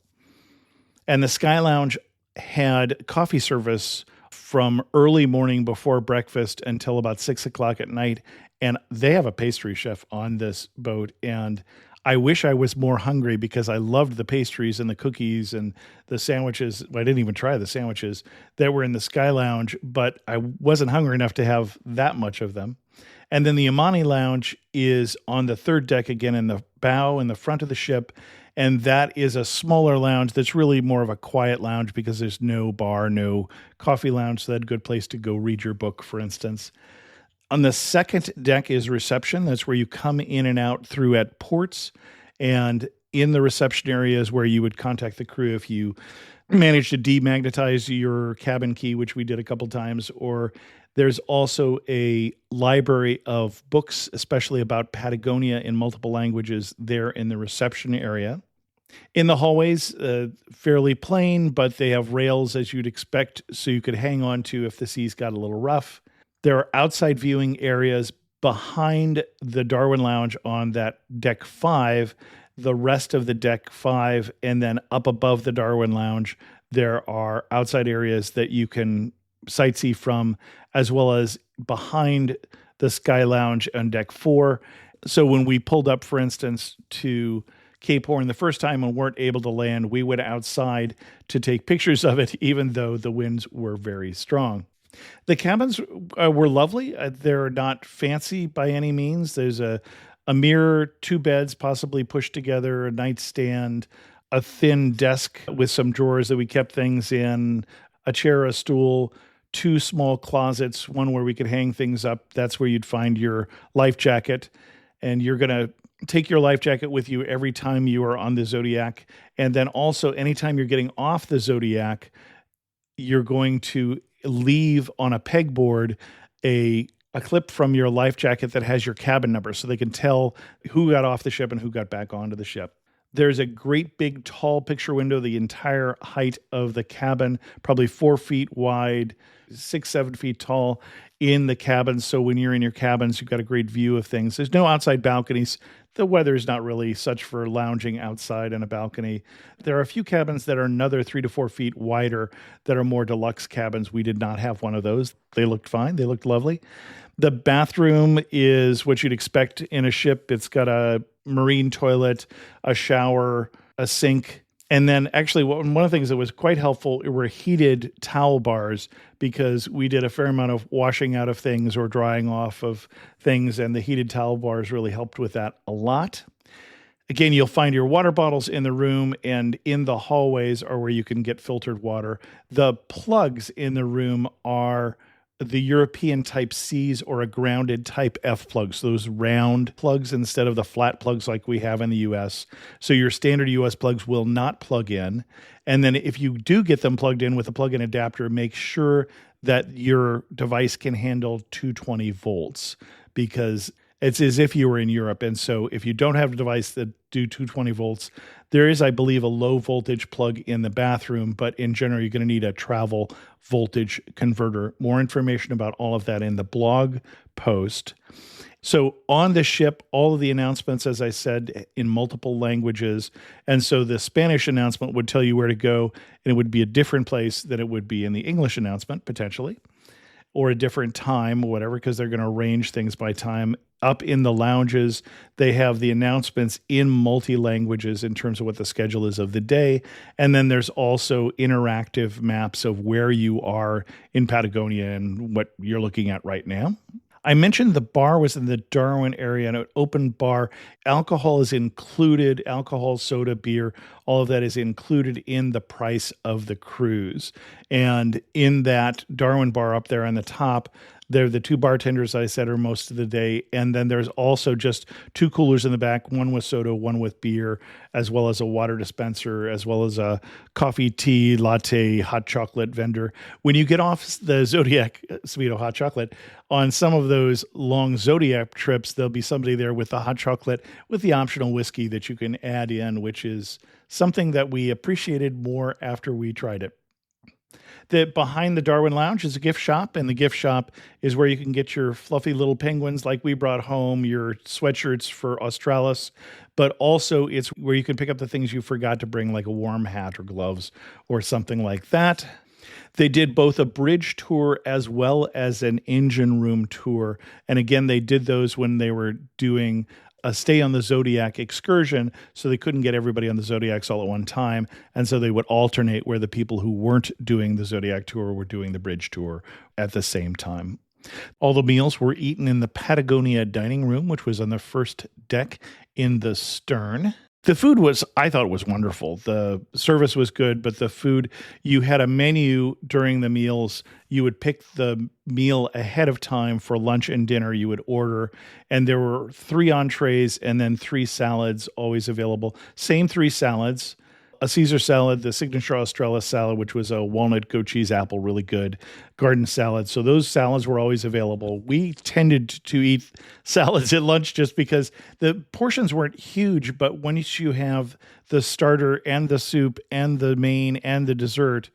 And the Sky Lounge had coffee service from early morning before breakfast until about 6 o'clock at night. And they have a pastry chef on this boat. And I wish I was more hungry because I loved the pastries and the cookies and the sandwiches. Well, I didn't even try the sandwiches that were in the Sky Lounge, but I wasn't hungry enough to have that much of them. And then the Imani Lounge is on the third deck again in the bow in the front of the ship. And that is a smaller lounge that's really more of a quiet lounge because there's no bar, no coffee lounge. So that's a good place to go read your book, for instance. On the second deck is reception. That's where you come in and out through at ports. And in the reception area is where you would contact the crew if you managed to demagnetize your cabin key, which we did a couple times. Or there's also a library of books, especially about Patagonia in multiple languages there in the reception area. In the hallways, fairly plain, but they have rails as you'd expect so you could hang on to if the seas got a little rough. There are outside viewing areas behind the Darwin Lounge on that deck 5, the rest of the deck 5, and then up above the Darwin Lounge, there are outside areas that you can sightsee from, as well as behind the Sky Lounge on deck 4. So when we pulled up, for instance, to Cape Horn the first time and weren't able to land, we went outside to take pictures of it, even though the winds were very strong. The cabins were lovely. They're not fancy by any means. There's a mirror, 2 beds possibly pushed together, a nightstand, a thin desk with some drawers that we kept things in, a chair, a stool, 2 small closets, one where we could hang things up. That's where you'd find your life jacket. And you're going to take your life jacket with you every time you are on the Zodiac. And then also anytime you're getting off the Zodiac, you're going to leave on a pegboard a clip from your life jacket that has your cabin number so they can tell who got off the ship and who got back onto the ship. There's a great big tall picture window, the entire height of the cabin, probably 4 feet wide, 6-7 feet tall in the cabin. So when you're in your cabins, you've got a great view of things. There's no outside balconies. The weather is not really such for lounging outside on a balcony. There are a few cabins that are another 3 to 4 feet wider that are more deluxe cabins. We did not have one of those. They looked fine. They looked lovely. The bathroom is what you'd expect in a ship. It's got a marine toilet, a shower, a sink. And then actually one of the things that was quite helpful were heated towel bars because we did a fair amount of washing out of things or drying off of things, and the heated towel bars really helped with that a lot. Again, you'll find your water bottles in the room, and in the hallways are where you can get filtered water. The plugs in the room are the European type C's or a grounded type F plugs, those round plugs instead of the flat plugs like we have in the US. So your standard US plugs will not plug in. And then if you do get them plugged in with a plug-in adapter, make sure that your device can handle 220 volts because it's as if you were in Europe. And so if you don't have a device that do 220 volts, there is, I believe, a low voltage plug in the bathroom, but in general, you're going to need a travel voltage converter. More information about all of that in the blog post. So on the ship, all of the announcements, as I said, in multiple languages. And so the Spanish announcement would tell you where to go, and it would be a different place than it would be in the English announcement, potentially, or a different time, or whatever, because they're going to arrange things by time. Up in the lounges, they have the announcements in multi-languages in terms of what the schedule is of the day. And then there's also interactive maps of where you are in Patagonia and what you're looking at right now. I mentioned the bar was in the Darwin area, and an open bar. Alcohol is included, alcohol, soda, beer, all of that is included in the price of the cruise. And in that Darwin bar up there on the top, they're the two bartenders I said are most of the day. And then there's also just two coolers in the back, one with soda, one with beer, as well as a water dispenser, as well as a coffee, tea, latte, hot chocolate vendor. When you get off the Zodiac Speedo hot chocolate, on some of those long Zodiac trips, there'll be somebody there with the hot chocolate with the optional whiskey that you can add in, which is something that we appreciated more after we tried it. Behind the Darwin Lounge is a gift shop, and the gift shop is where you can get your fluffy little penguins like we brought home, your sweatshirts for Australis, but also it's where you can pick up the things you forgot to bring, like a warm hat or gloves or something like that. They did both a bridge tour as well as an engine room tour. And again, they did those when they were doing a stay on the Zodiac excursion, so they couldn't get everybody on the Zodiacs all at one time. And so they would alternate where the people who weren't doing the Zodiac tour were doing the bridge tour at the same time. All the meals were eaten in the Patagonia dining room, which was on the first deck in the stern. The food I thought was wonderful. The service was good, but the food, you had a menu during the meals. You would pick the meal ahead of time for lunch and dinner. You would order, and there were 3 entrees and then 3 salads always available. Same 3 salads. A Caesar salad, the signature Australis salad, which was a walnut, goat cheese, apple, really good, garden salad. So those salads were always available. We tended to eat salads at lunch just because the portions weren't huge, but once you have the starter and the soup and the main and the dessert,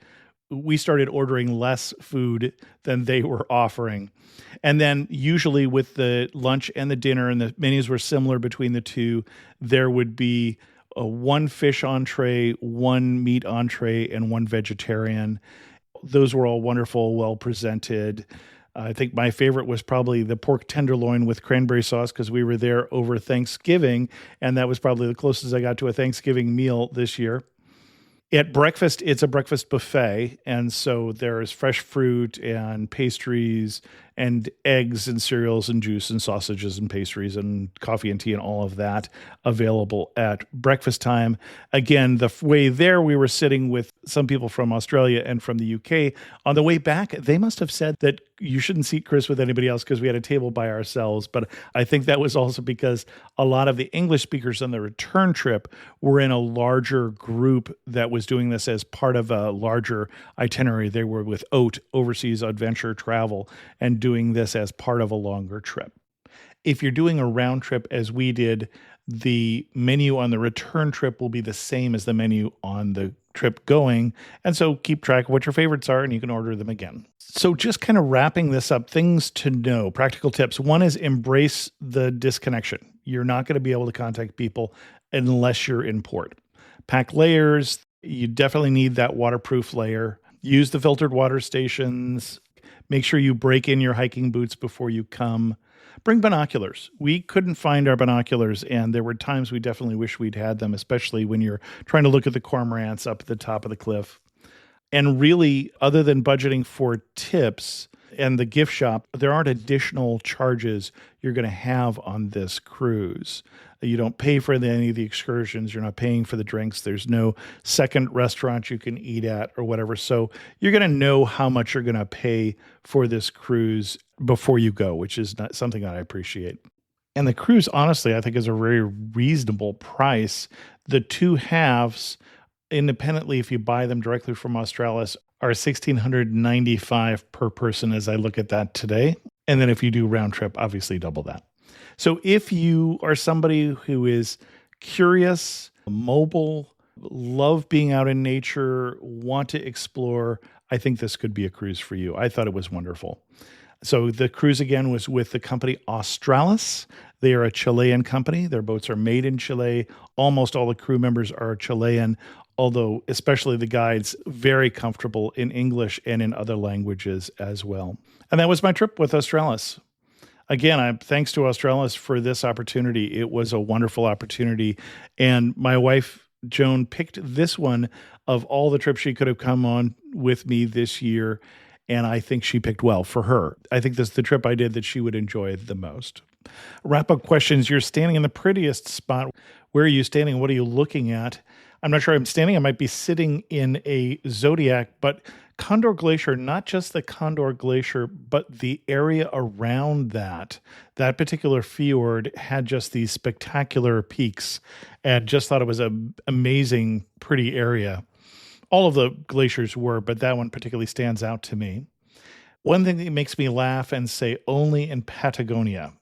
we started ordering less food than they were offering. And then usually with the lunch and the dinner, and the menus were similar between the two, there would be 1 fish entree, 1 meat entree, and 1 vegetarian. Those were all wonderful, well presented. I think my favorite was probably the pork tenderloin with cranberry sauce because we were there over Thanksgiving, and that was probably the closest I got to a Thanksgiving meal this year. At breakfast, it's a breakfast buffet, and so there's fresh fruit and pastries and eggs and cereals and juice and sausages and pastries and coffee and tea and all of that available at breakfast time. Again, the way there, we were sitting with some people from Australia and from the UK. On the way back, they must have said that you shouldn't seat Chris with anybody else because we had a table by ourselves. But I think that was also because a lot of the English speakers on the return trip were in a larger group that was doing this as part of a larger itinerary. They were with OAT, Overseas Adventure Travel, and doing this as part of a longer trip. If you're doing a round trip as we did, the menu on the return trip will be the same as the menu on the trip going. And so keep track of what your favorites are and you can order them again. So just kind of wrapping this up, things to know, practical tips. One is embrace the disconnection. You're not going to be able to contact people unless you're in port. Pack layers. You definitely need that waterproof layer. Use the filtered water stations. Make sure you break in your hiking boots before you come. Bring binoculars. We couldn't find our binoculars, and there were times we definitely wish we'd had them, especially when you're trying to look at the cormorants up at the top of the cliff. And really, other than budgeting for tips and the gift shop, there aren't additional charges you're going to have on this cruise. You don't pay for any of the excursions. You're not paying for the drinks. There's no second restaurant you can eat at or whatever. So you're going to know how much you're going to pay for this cruise before you go, which is not something that I appreciate. And the cruise, honestly, I think is a very reasonable price. The 2 halves, independently, if you buy them directly from Australis, are $1,695 per person as I look at that today. And then if you do round trip, obviously double that. So if you are somebody who is curious, mobile, love being out in nature, want to explore, I think this could be a cruise for you. I thought it was wonderful. So the cruise, again, was with the company Australis. They are a Chilean company. Their boats are made in Chile. Almost all the crew members are Chilean, although especially the guides, very comfortable in English and in other languages as well. And that was my trip with Australis. Again, thanks to Australis for this opportunity. It was a wonderful opportunity. And my wife, Joan, picked this one of all the trips she could have come on with me this year. and I think she picked well for her. I think this is the trip I did that she would enjoy the most. Wrap-up questions. You're standing in the prettiest spot. Where are you standing? What are you looking at? I'm not sure I'm standing. I might be sitting in a Zodiac, but Condor Glacier, not just the Condor Glacier, but the area around that particular fjord had just these spectacular peaks, and just thought it was an amazing, pretty area. All of the glaciers were, but that one particularly stands out to me. One thing that makes me laugh and say only in Patagonia.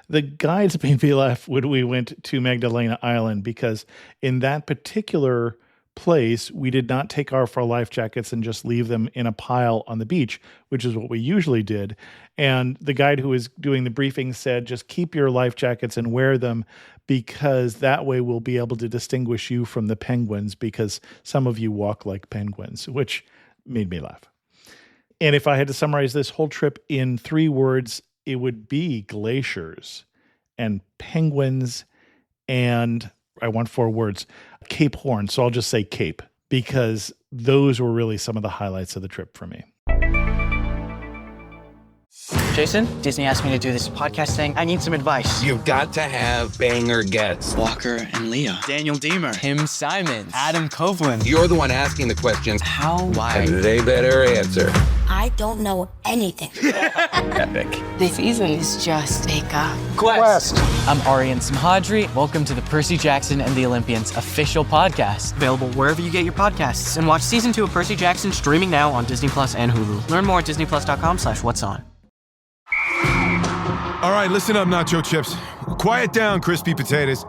The guides made me laugh when we went to Magdalena Island, because in that particular place, we did not take off our life jackets and just leave them in a pile on the beach, which is what we usually did. And the guide who was doing the briefing said, just keep your life jackets and wear them, because that way we'll be able to distinguish you from the penguins, because some of you walk like penguins, which made me laugh. And if I had to summarize this whole trip in 3 words, it would be glaciers and penguins and, I want 4 words, Cape Horn. So I'll just say Cape, because those were really some of the highlights of the trip for me. Jason, Disney asked me to do this podcast thing. I need some advice. You've got to have banger guests. Walker and Leah. Daniel Deemer. Tim Simons. Adam Copeland. You're the one asking the questions. How? Why? And they better answer. I don't know anything. Epic. This season is just a Quest. I'm Arian Samhadri. Welcome to the Percy Jackson and the Olympians official podcast. Available wherever you get your podcasts. And watch season 2 of Percy Jackson streaming now on Disney Plus and Hulu. Learn more at disneyplus.com/whatson. All right, listen up, nacho chips. Quiet down, crispy potatoes.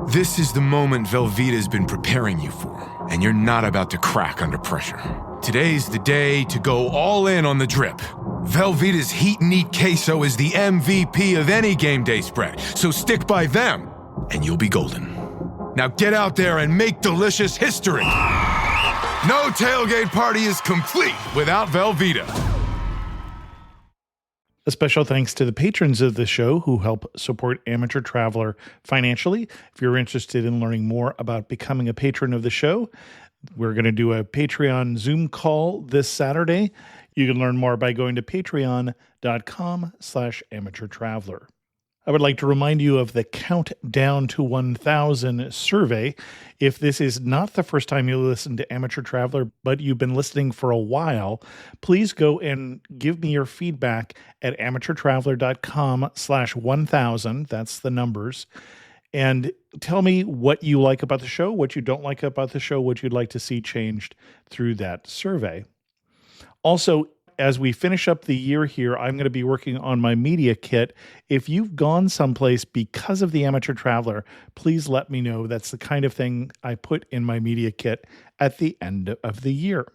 This is the moment Velveeta's been preparing you for, and you're not about to crack under pressure. Today's the day to go all in on the drip. Velveeta's Heat and Eat Queso is the MVP of any game day spread, so stick by them, and you'll be golden. Now get out there and make delicious history. No tailgate party is complete without Velveeta. A special thanks to the patrons of the show who help support Amateur Traveler financially. If you're interested in learning more about becoming a patron of the show, we're going to do a Patreon Zoom call this Saturday. You can learn more by going to patreon.com/amateurtraveler. I would like to remind you of the Countdown to 1,000 survey. If this is not the first time you listen to Amateur Traveler, but you've been listening for a while, please go and give me your feedback at amateurtraveler.com/1000. That's the numbers. And tell me what you like about the show, what you don't like about the show, what you'd like to see changed through that survey. Also, as we finish up the year here, I'm going to be working on my media kit. If you've gone someplace because of the Amateur Traveler, please let me know. That's the kind of thing I put in my media kit at the end of the year.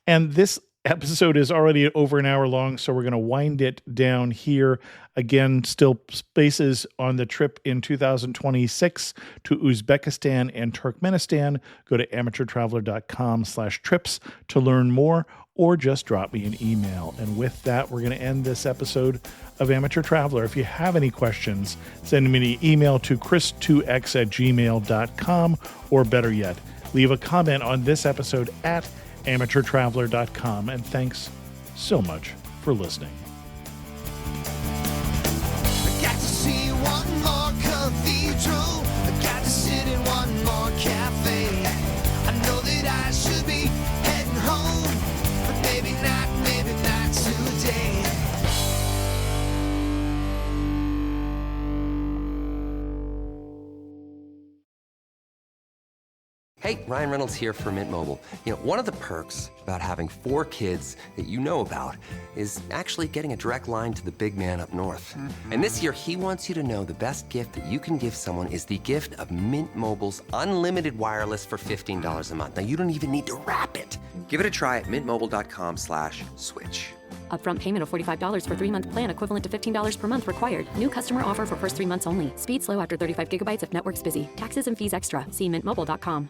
And this episode is already over an hour long, so we're going to wind it down here. Again, still spaces on the trip in 2026 to Uzbekistan and Turkmenistan. Go to amateurtraveler.com/trips to learn more, or just drop me an email. And with that, we're going to end this episode of Amateur Traveler. If you have any questions, send me an email to chris2x@gmail.com, or better yet, leave a comment on this episode at amateurtraveler.com. And thanks so much for listening. I got to see one more cathedral. I got to sit in one more cafe. I know that I should be heading home, but maybe not today. Hey, Ryan Reynolds here for Mint Mobile. You know, one of the perks about having 4 kids that you know about is actually getting a direct line to the big man up north. Mm-hmm. And this year, he wants you to know the best gift that you can give someone is the gift of Mint Mobile's unlimited wireless for $15 a month. Now, you don't even need to wrap it. Give it a try at mintmobile.com/switch. Upfront payment of $45 for 3-month plan equivalent to $15 per month required. New customer offer for first 3 months only. Speed slow after 35 gigabytes if network's busy. Taxes and fees extra. See mintmobile.com.